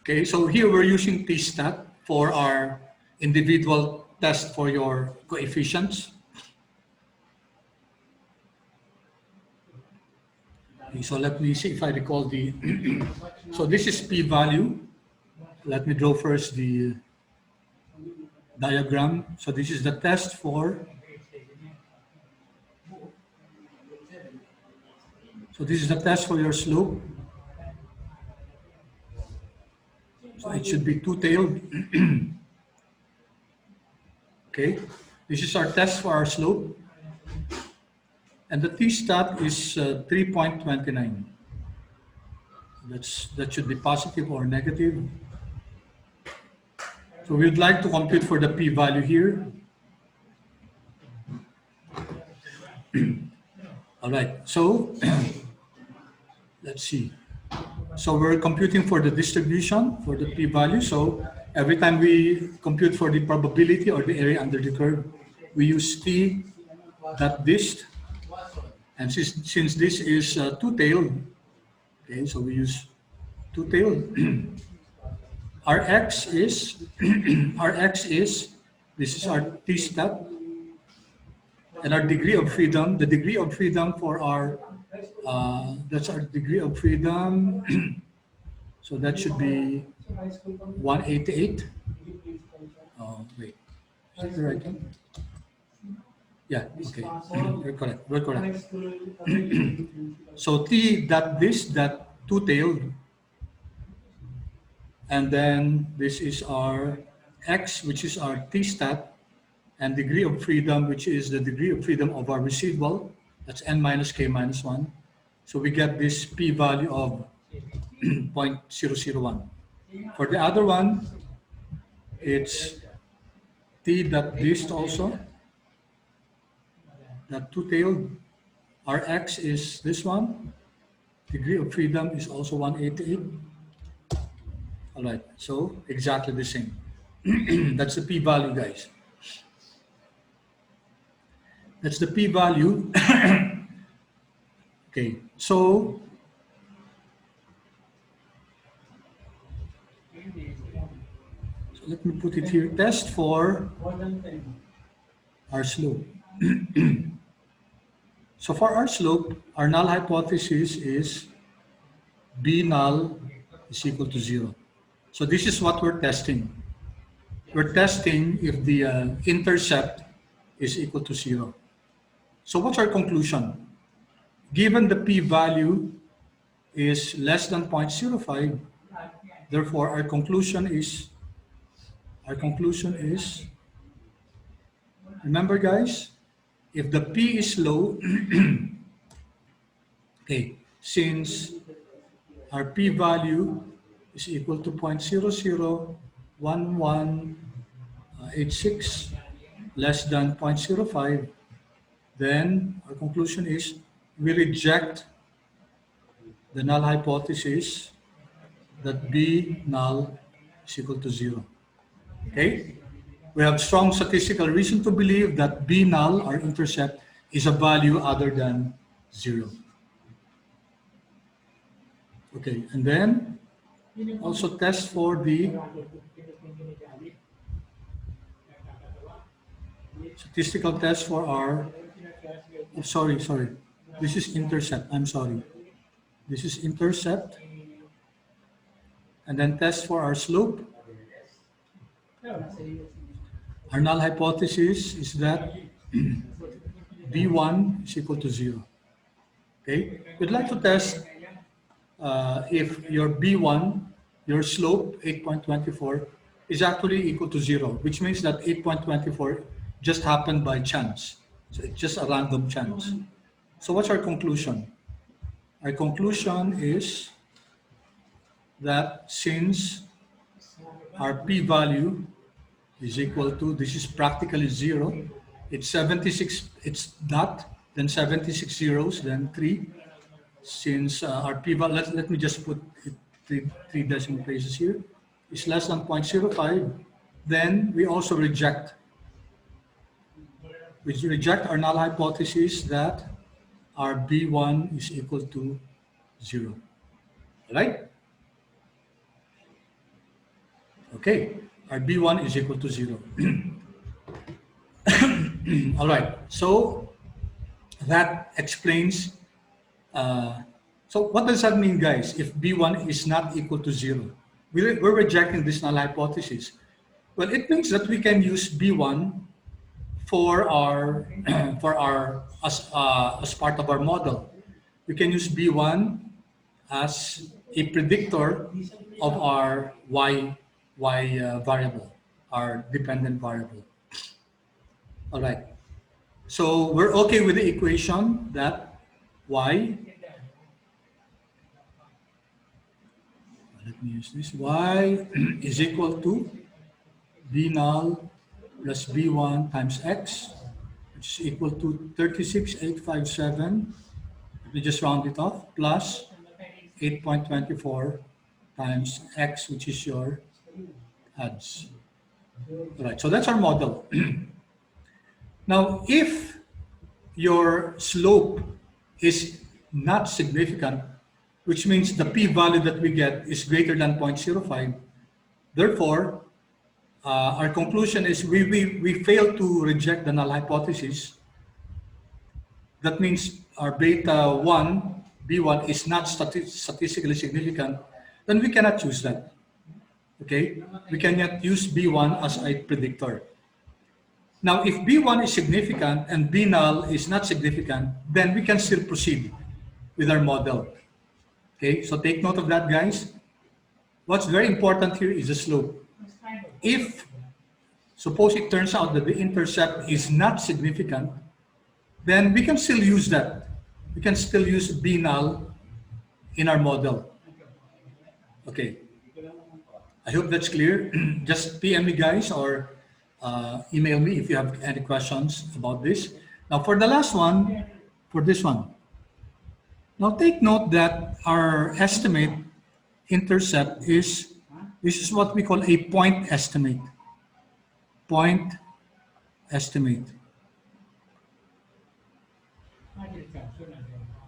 Okay, so here we're using t-stat for our individual test for your coefficients. Okay, so let me see if I recall the, so this is p-value. Let me draw first the diagram. So this is the test for, so this is the test for your slope. So it should be two-tailed. Okay, this is our test for our slope. And the t-stat is 3.29. That should be positive or negative. So we'd like to compute for the p-value here. All right, so let's see. So we're computing for the distribution for the p-value. So every time we compute for the probability or the area under the curve, we use t.dist. And since this is two-tailed, okay, so we use two-tailed. Our x is this is our t-stat, and our degree of freedom. The degree of freedom for our that's our degree of freedom. So that should be 188. Oh wait, is that the right one? Yeah, okay, we're correct. We're correct. So t.dist, that two-tailed, and then this is our x, which is our t-stat, and degree of freedom, which is the degree of freedom of our residual. That's n minus k minus 1. So we get this p-value of 0.001. For the other one, it's t.dist also. That two-tailed. Our x is this one. Degree of freedom is also 188. All right, so exactly the same. That's the p-value, guys. That's the p-value. Okay, so let me put it here. Test for our slope. So for our slope, our null hypothesis is B null is equal to 0. So this is what we're testing. We're testing if the intercept is equal to 0. So what's our conclusion? Given the p-value is less than 0.05, therefore our conclusion is, remember guys, if the p is low, okay, since our p-value is equal to 0.001186 less than 0.05, then our conclusion is we reject the null hypothesis that B null is equal to 0. Okay? We have strong statistical reason to believe that B null, our intercept, is a value other than 0. Okay, and then also test for the statistical test for our, oh, sorry, this is intercept, I'm sorry. This is intercept, and then test for our slope. Our null hypothesis is that B1 is equal to 0. Okay, we'd like to test if your B1, your slope 8.24 is actually equal to 0, which means that 8.24 just happened by chance. So it's just a random chance. So what's our conclusion? Our conclusion is that since our p-value is equal to, this is practically 0, it's 76, it's dot, then 76 zeros, then 3. Since our p-value, let me just put it three decimal places here, is less than 0.05, then we also reject our null hypothesis that our B1 is equal to 0. Right? Okay, our B1 is equal to 0. All right, so that explains. So what does that mean, guys? If B1 is not equal to 0, we're rejecting this null hypothesis. Well, it means that we can use B1 for our as part of our model. We can use B1 as a predictor of our y variable, our dependent variable. All right. So we're okay with the equation that y, let me use this, y is equal to B null plus B1 times x, which is equal to 36,857. We just round it off, plus 8.24 times x, which is your odds. All right, so that's our model. Now, if your slope is not significant, which means the p-value that we get is greater than 0.05, therefore, our conclusion is we fail to reject the null hypothesis. That means our beta 1, B1 is not statistically significant, then we cannot use that. Okay? We cannot use B1 as a predictor. Now, if B1 is significant and B null is not significant, then we can still proceed with our model. Okay? So take note of that, guys. What's very important here is the slope. If, suppose it turns out that the intercept is not significant, then we can still use that. We can still use B null in our model. Okay. I hope that's clear. Just PM me, guys, or email me if you have any questions about this. Now, for the last one, for this one. Now, take note that our estimate intercept is, this is what we call a point estimate. Point estimate.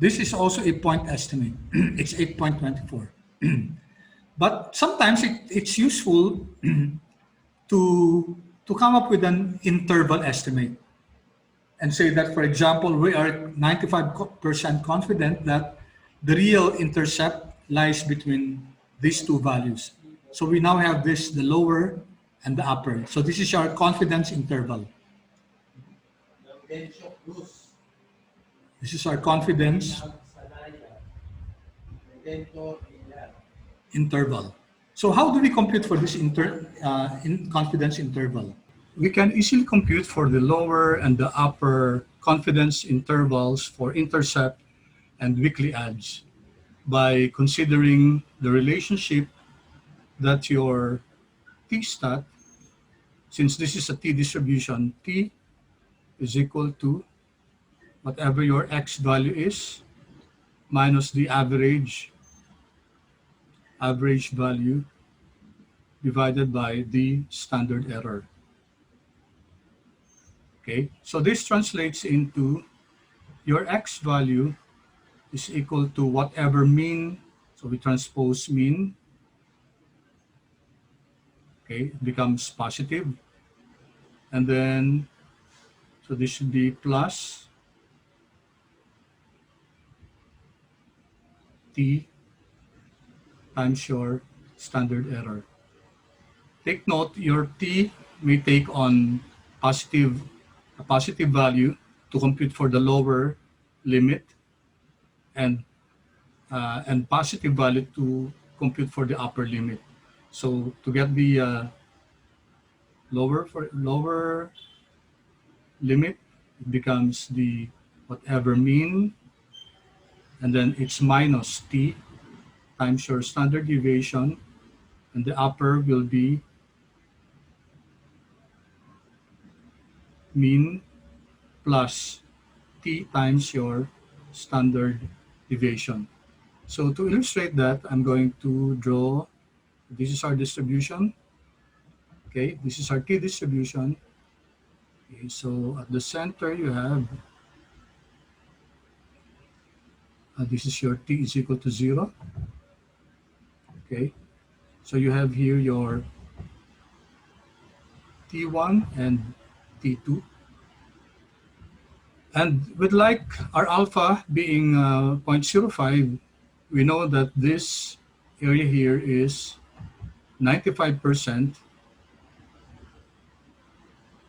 This is also a point estimate. It's 8.24. But sometimes it's useful to come up with an interval estimate and say that, for example, we are 95% confident that the real intercept lies between these two values. So we now have this, the lower and the upper. So this is our confidence interval. This is our confidence interval. So how do we compute for this confidence interval? We can easily compute for the lower and the upper confidence intervals for intercept and weekly odds by considering the relationship that your t-stat, since this is a t distribution, t is equal to whatever your x value is minus the average value divided by the standard error. Okay, so this translates into your x value is equal to whatever mean, so we transpose mean, okay, it becomes positive, and then, so this should be plus t times your standard error. Take note, your t may take on a positive value to compute for the lower limit, and positive value to compute for the upper limit. So to get the lower limit, it becomes the whatever mean, and then it's minus t times your standard deviation, and the upper will be mean plus t times your standard deviation. So to illustrate that, I'm going to draw, this is our distribution. Okay, this is our t distribution. Okay, so at the center you have, this is your t is equal to 0. Okay, so you have here your t1 and t2. And with like our alpha being 0.05, we know that this area here is 95%,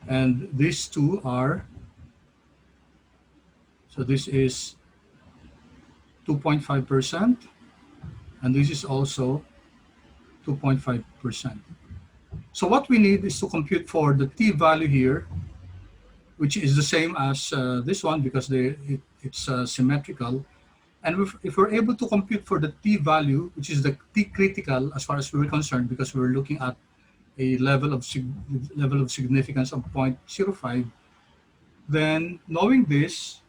and these two are, so this is 2.5%, and this is also 2.5%. So what we need is to compute for the t value here, which is the same as this one because it's symmetrical. And if we're able to compute for the t value, which is the t critical as far as we're concerned, because we're looking at a level of significance of 0.05, then knowing this,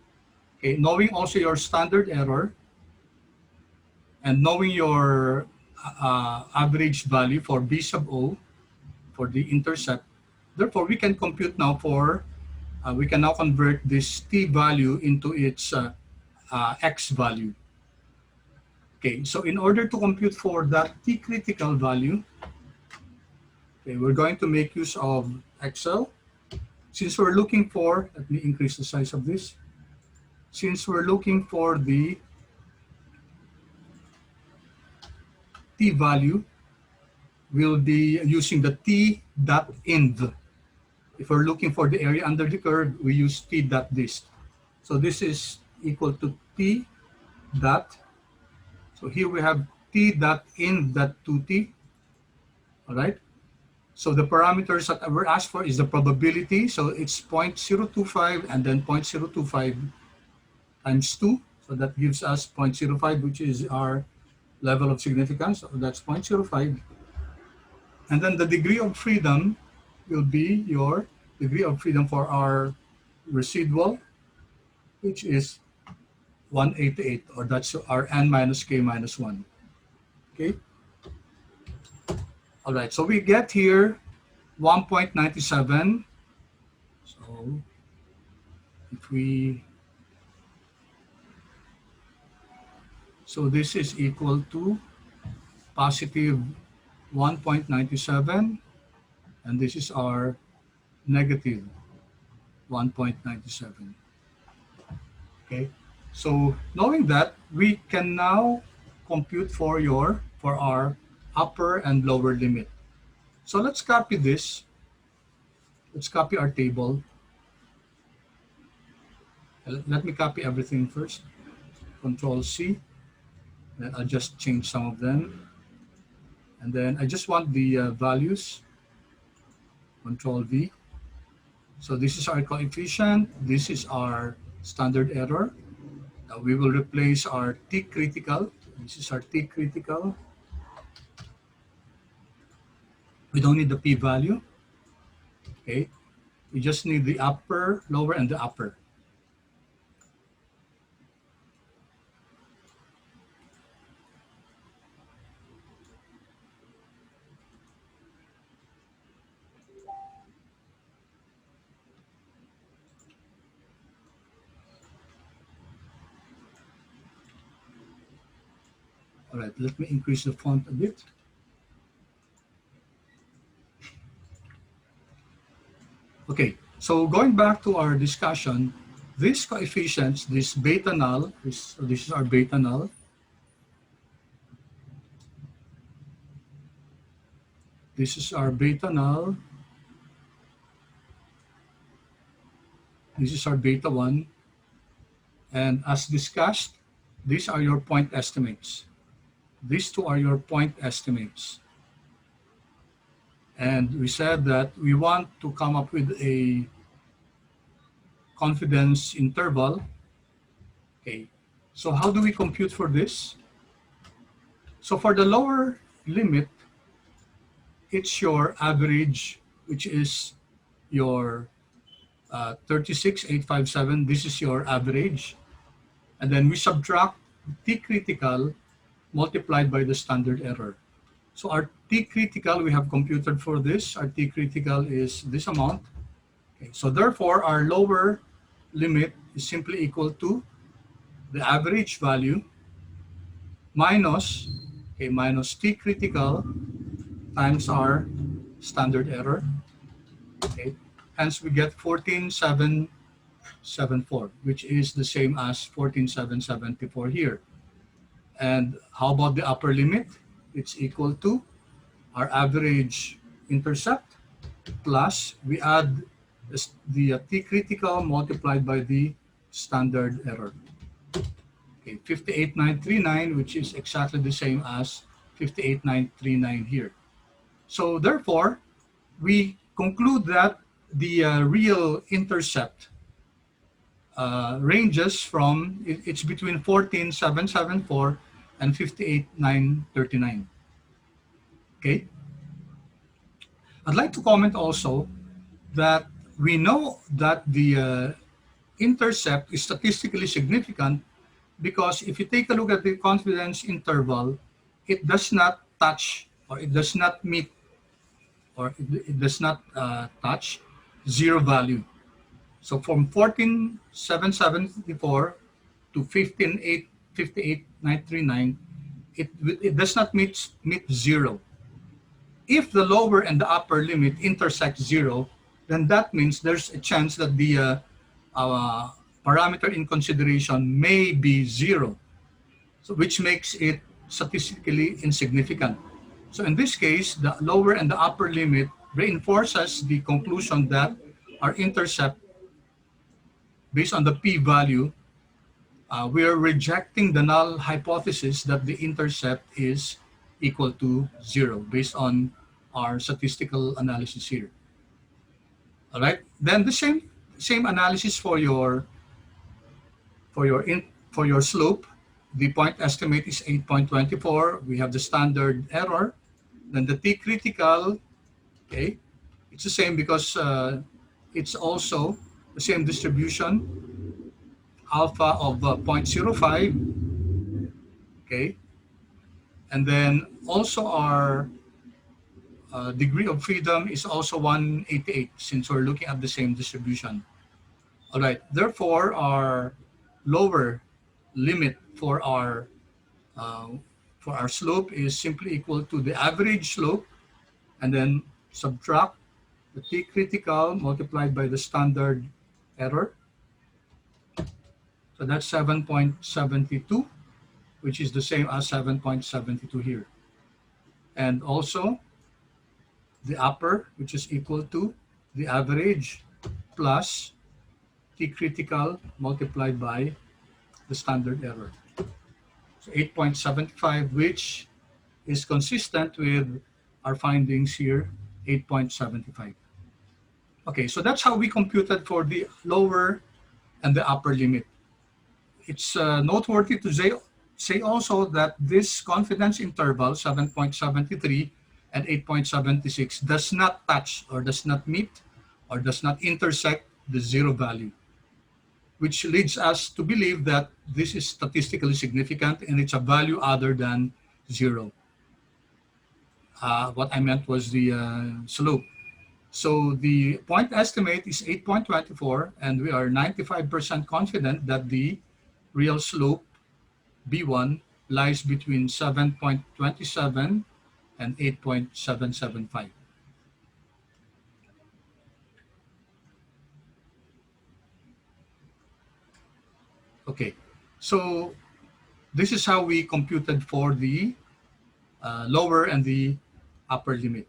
okay, knowing also your standard error, and knowing your average value for b sub o, for the intercept, therefore we can compute now for, we can now convert this t value into its x value. Okay, so in order to compute for that t critical value, okay, we're going to make use of Excel. Since we're looking for, let me increase the size of this. Since we're looking for the t value, we'll be using the t dot ind. If we're looking for the area under the curve, we use t dot dist. So this is equal to t dot. So here we have t dot in dot 2t. All right. So the parameters that we're asked for is the probability. So it's 0.025 and then 0.025 times 2. So that gives us 0.05, which is our level of significance. So that's 0.05. And then the degree of freedom will be your degree of freedom for our residual, which is 188, or that's our n minus k minus 1. Okay. All right, so we get here 1.97. So if we So this is equal to positive 1.97, and this is our negative 1.97. Okay, so knowing that, we can now compute for our upper and lower limit. So let's copy this. Let's copy our table. Let me copy everything first. Control C. Then I'll just change some of them. And then I just want the values. Control V. So this is our coefficient. This is our standard error. Now we will replace our T critical. This is our T critical. We don't need the p-value. Okay. We just need the upper, lower, and the upper. All right, let me increase the font a bit. Okay, so going back to our discussion, these coefficients, this beta null, this is our beta null. This is our beta null. This is our beta 1. And as discussed, these are your point estimates. These two are your point estimates. And we said that we want to come up with a confidence interval. Okay, so how do we compute for this? So for the lower limit, it's your average, which is your 36,857. This is your average. And then we subtract T critical multiplied by the standard error. So our T critical, we have computed for this. Our T critical is this amount. Okay, so therefore, our lower limit is simply equal to the average value minus, minus T critical times our standard error. Okay, hence we get 14,774, which is the same as 14,774 here. And how about the upper limit? It's equal to our average intercept plus we add the T critical multiplied by the standard error. Okay, 58,939, which is exactly the same as 58,939 here. So therefore, we conclude that the real intercept ranges from, it's between 14,774 and 58,939. Okay. I'd like to comment also that we know that the intercept is statistically significant because if you take a look at the confidence interval, it does not touch or it does not meet or it does not touch zero value. So from 14,774 to 58,939, it does not meet zero. If the lower and the upper limit intersect zero, then that means there's a chance that the parameter in consideration may be zero, so which makes it statistically insignificant. So in this case, the lower and the upper limit reinforces the conclusion that our intercept, based on the p-value, we are rejecting the null hypothesis that the intercept is equal to zero based on our statistical analysis here. All right. Then the same analysis for your slope. The point estimate is 8.24. We have the standard error. Then the T critical, okay, it's the same because it's also the same distribution, alpha of 0.05, okay, and then also our degree of freedom is also 188 since we're looking at the same distribution. All right, therefore our lower limit for our for our slope is simply equal to the average slope and then subtract the t critical multiplied by the standard error. So that's 7.72, which is the same as 7.72 here. And also the upper, which is equal to the average plus t critical multiplied by the standard error. So 8.75, which is consistent with our findings here, 8.75. Okay, so that's how we computed for the lower and the upper limit. It's noteworthy to say also that this confidence interval, 7.73 and 8.76, does not touch or does not meet or does not intersect the zero value, which leads us to believe that this is statistically significant and it's a value other than zero. What I meant was the slope. So the point estimate is 8.24, and we are 95% confident that the real slope B1 lies between 7.27 and 8.775. Okay, so this is how we computed for the lower and the upper limit.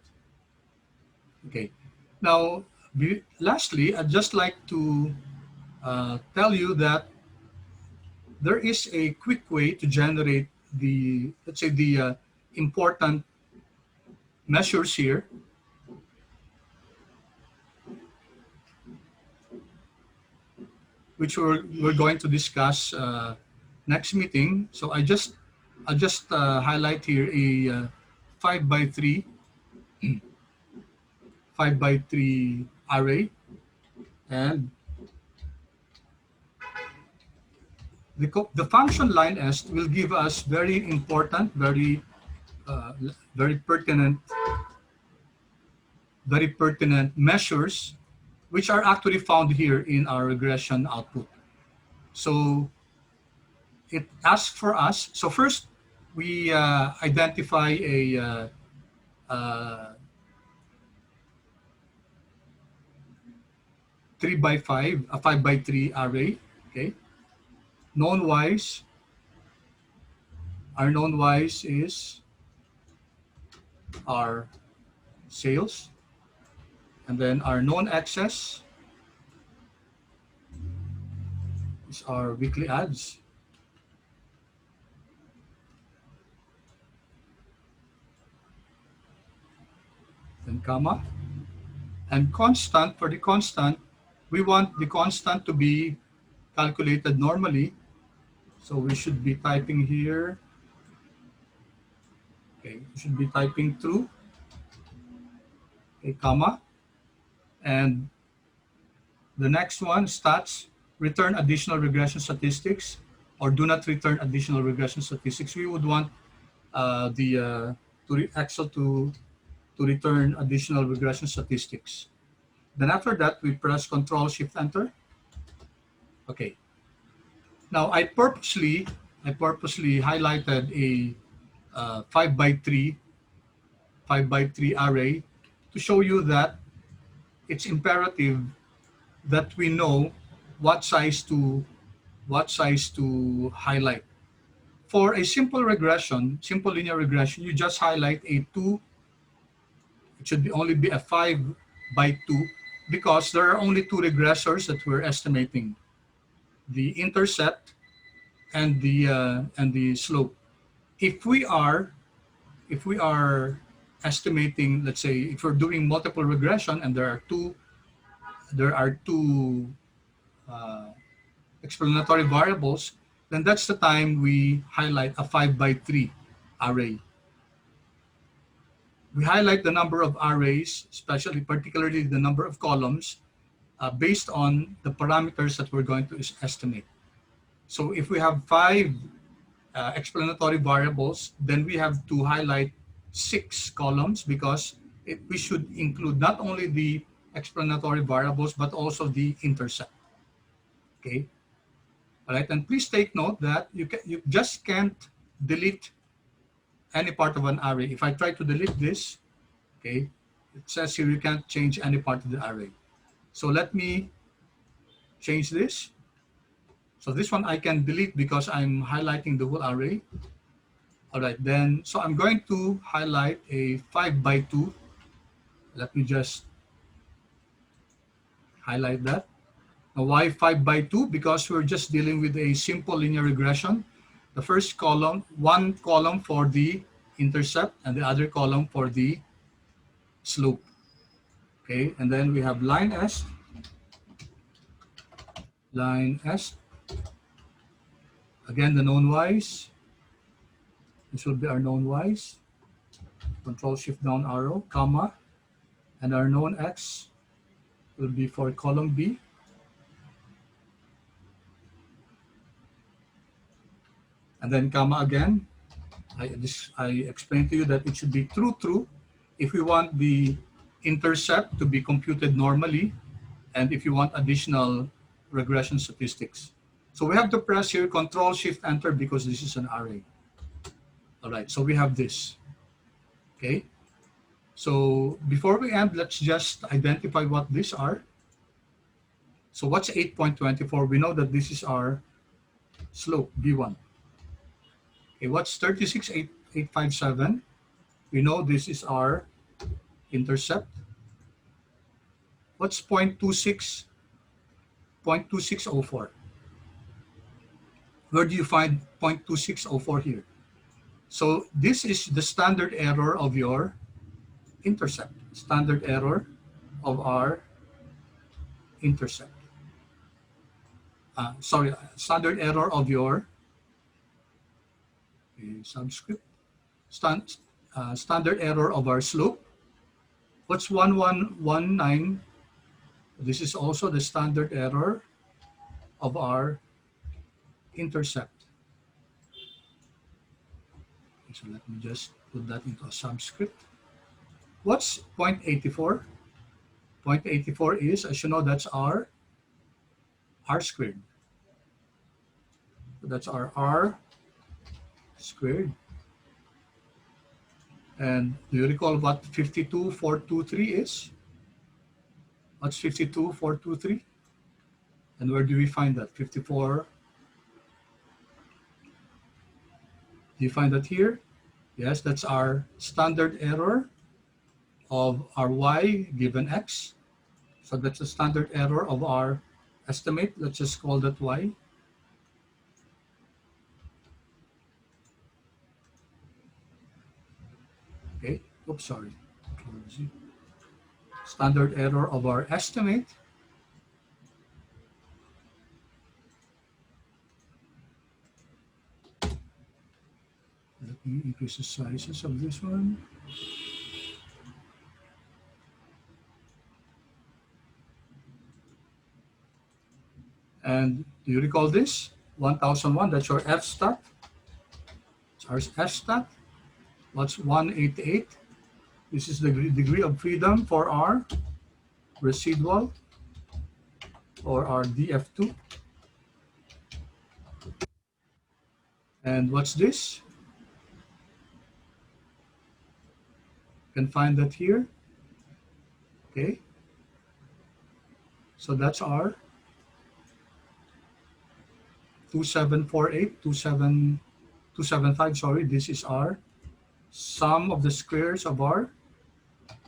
Okay, now lastly, I'd just like to tell you that there is a quick way to generate the, let's say, the important measures here. Which we're going to discuss next meeting. So I'll just highlight here a 5x3 5x3 array, and the function line est will give us very important, very pertinent measures, which are actually found here in our regression output. So it asks for us. So first, we identify a 3x5, a 5x3 array. Okay. Known-wise, our known-wise is our sales, and then our known excess is our weekly ads. Then comma. And constant, for the constant, we want the constant to be calculated normally. So we should be typing here. Okay, we should be typing true. Okay, comma. And the next one, stats, return additional regression statistics, or do not return additional regression statistics. We would want Excel to return additional regression statistics. Then after that, we press Control-Shift-Enter. Okay. Now I purposely highlighted a 5x3 array to show you that it's imperative that we know what size to highlight. For a simple regression, simple linear regression, you just highlight a 2. It should only be a 5x2 because there are only 2 regressors that we're estimating: the intercept and the slope. If we are estimating, let's say, if we're doing multiple regression and there are two explanatory variables, then that's the time we highlight a 5x3 array. We highlight the number of arrays, particularly the number of columns, based on the parameters that we're going to estimate. So if we have 5 explanatory variables, then we have to highlight 6 columns because we should include not only the explanatory variables but also the intercept. Okay. All right. And please take note that you just can't delete any part of an array. If I try to delete this, okay, it says here you can't change any part of the array. So let me change this. So this one I can delete because I'm highlighting the whole array. All right, then, so I'm going to highlight a 5 by 2. Let me just highlight that. Now, why 5 by 2? Because we're just dealing with a simple linear regression. The first column, one column for the intercept and the other column for the slope. Okay, and then we have line S. Line S. Again, the known y's. This will be our known y's. Control Shift down arrow, comma, and our known x will be for column B. And then comma again. I explained to you that it should be true, true if we want the intercept to be computed normally and if you want additional regression statistics. So we have to press here Control Shift Enter because this is an array. All right, so we have this. Okay, so before we end, let's just identify what these are. So what's 8.24? We know that this is our slope, B1. Okay, what's 36,857? We know this is our intercept. What's 0.26? 0.2604. Where do you find 0.2604 here? So this is the standard error of your intercept. Standard error of our intercept. Standard error of your subscript. Standard error of our slope. What's 1119? This is also the standard error of our intercept. So let me just put that into a subscript. What's 0.84? 0.84 is, as you know, that's our R squared. So that's our R squared. And do you recall what 52,423 is? What's 52,423? And where do we find that? 54. Do you find that here? Yes, that's our standard error of our y given x. So that's the standard error of our estimate. Let's just call that y. Okay, oops, sorry. Standard error of our estimate. Let me increase the sizes of this one. And do you recall this? 1001, that's your F stat. It's our F stat. What's 188? This is the degree of freedom for our residual or our DF2. And what's this? You can find that here. Okay. So that's our 2748, 275, sorry. This is our sum of the squares of our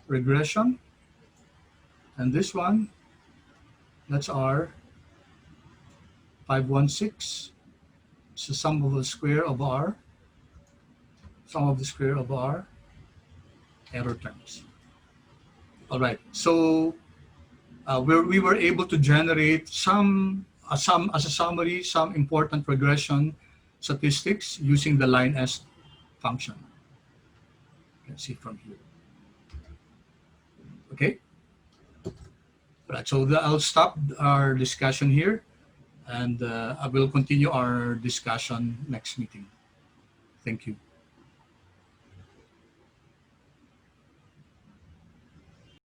regression. And this one, that's our 516. It's the sum of the square of our error terms. All right, so we were able to generate as a summary, some important regression statistics using the line S function. You can see from here. Okay. All right, so I'll stop our discussion here, and I will continue our discussion next meeting. Thank you.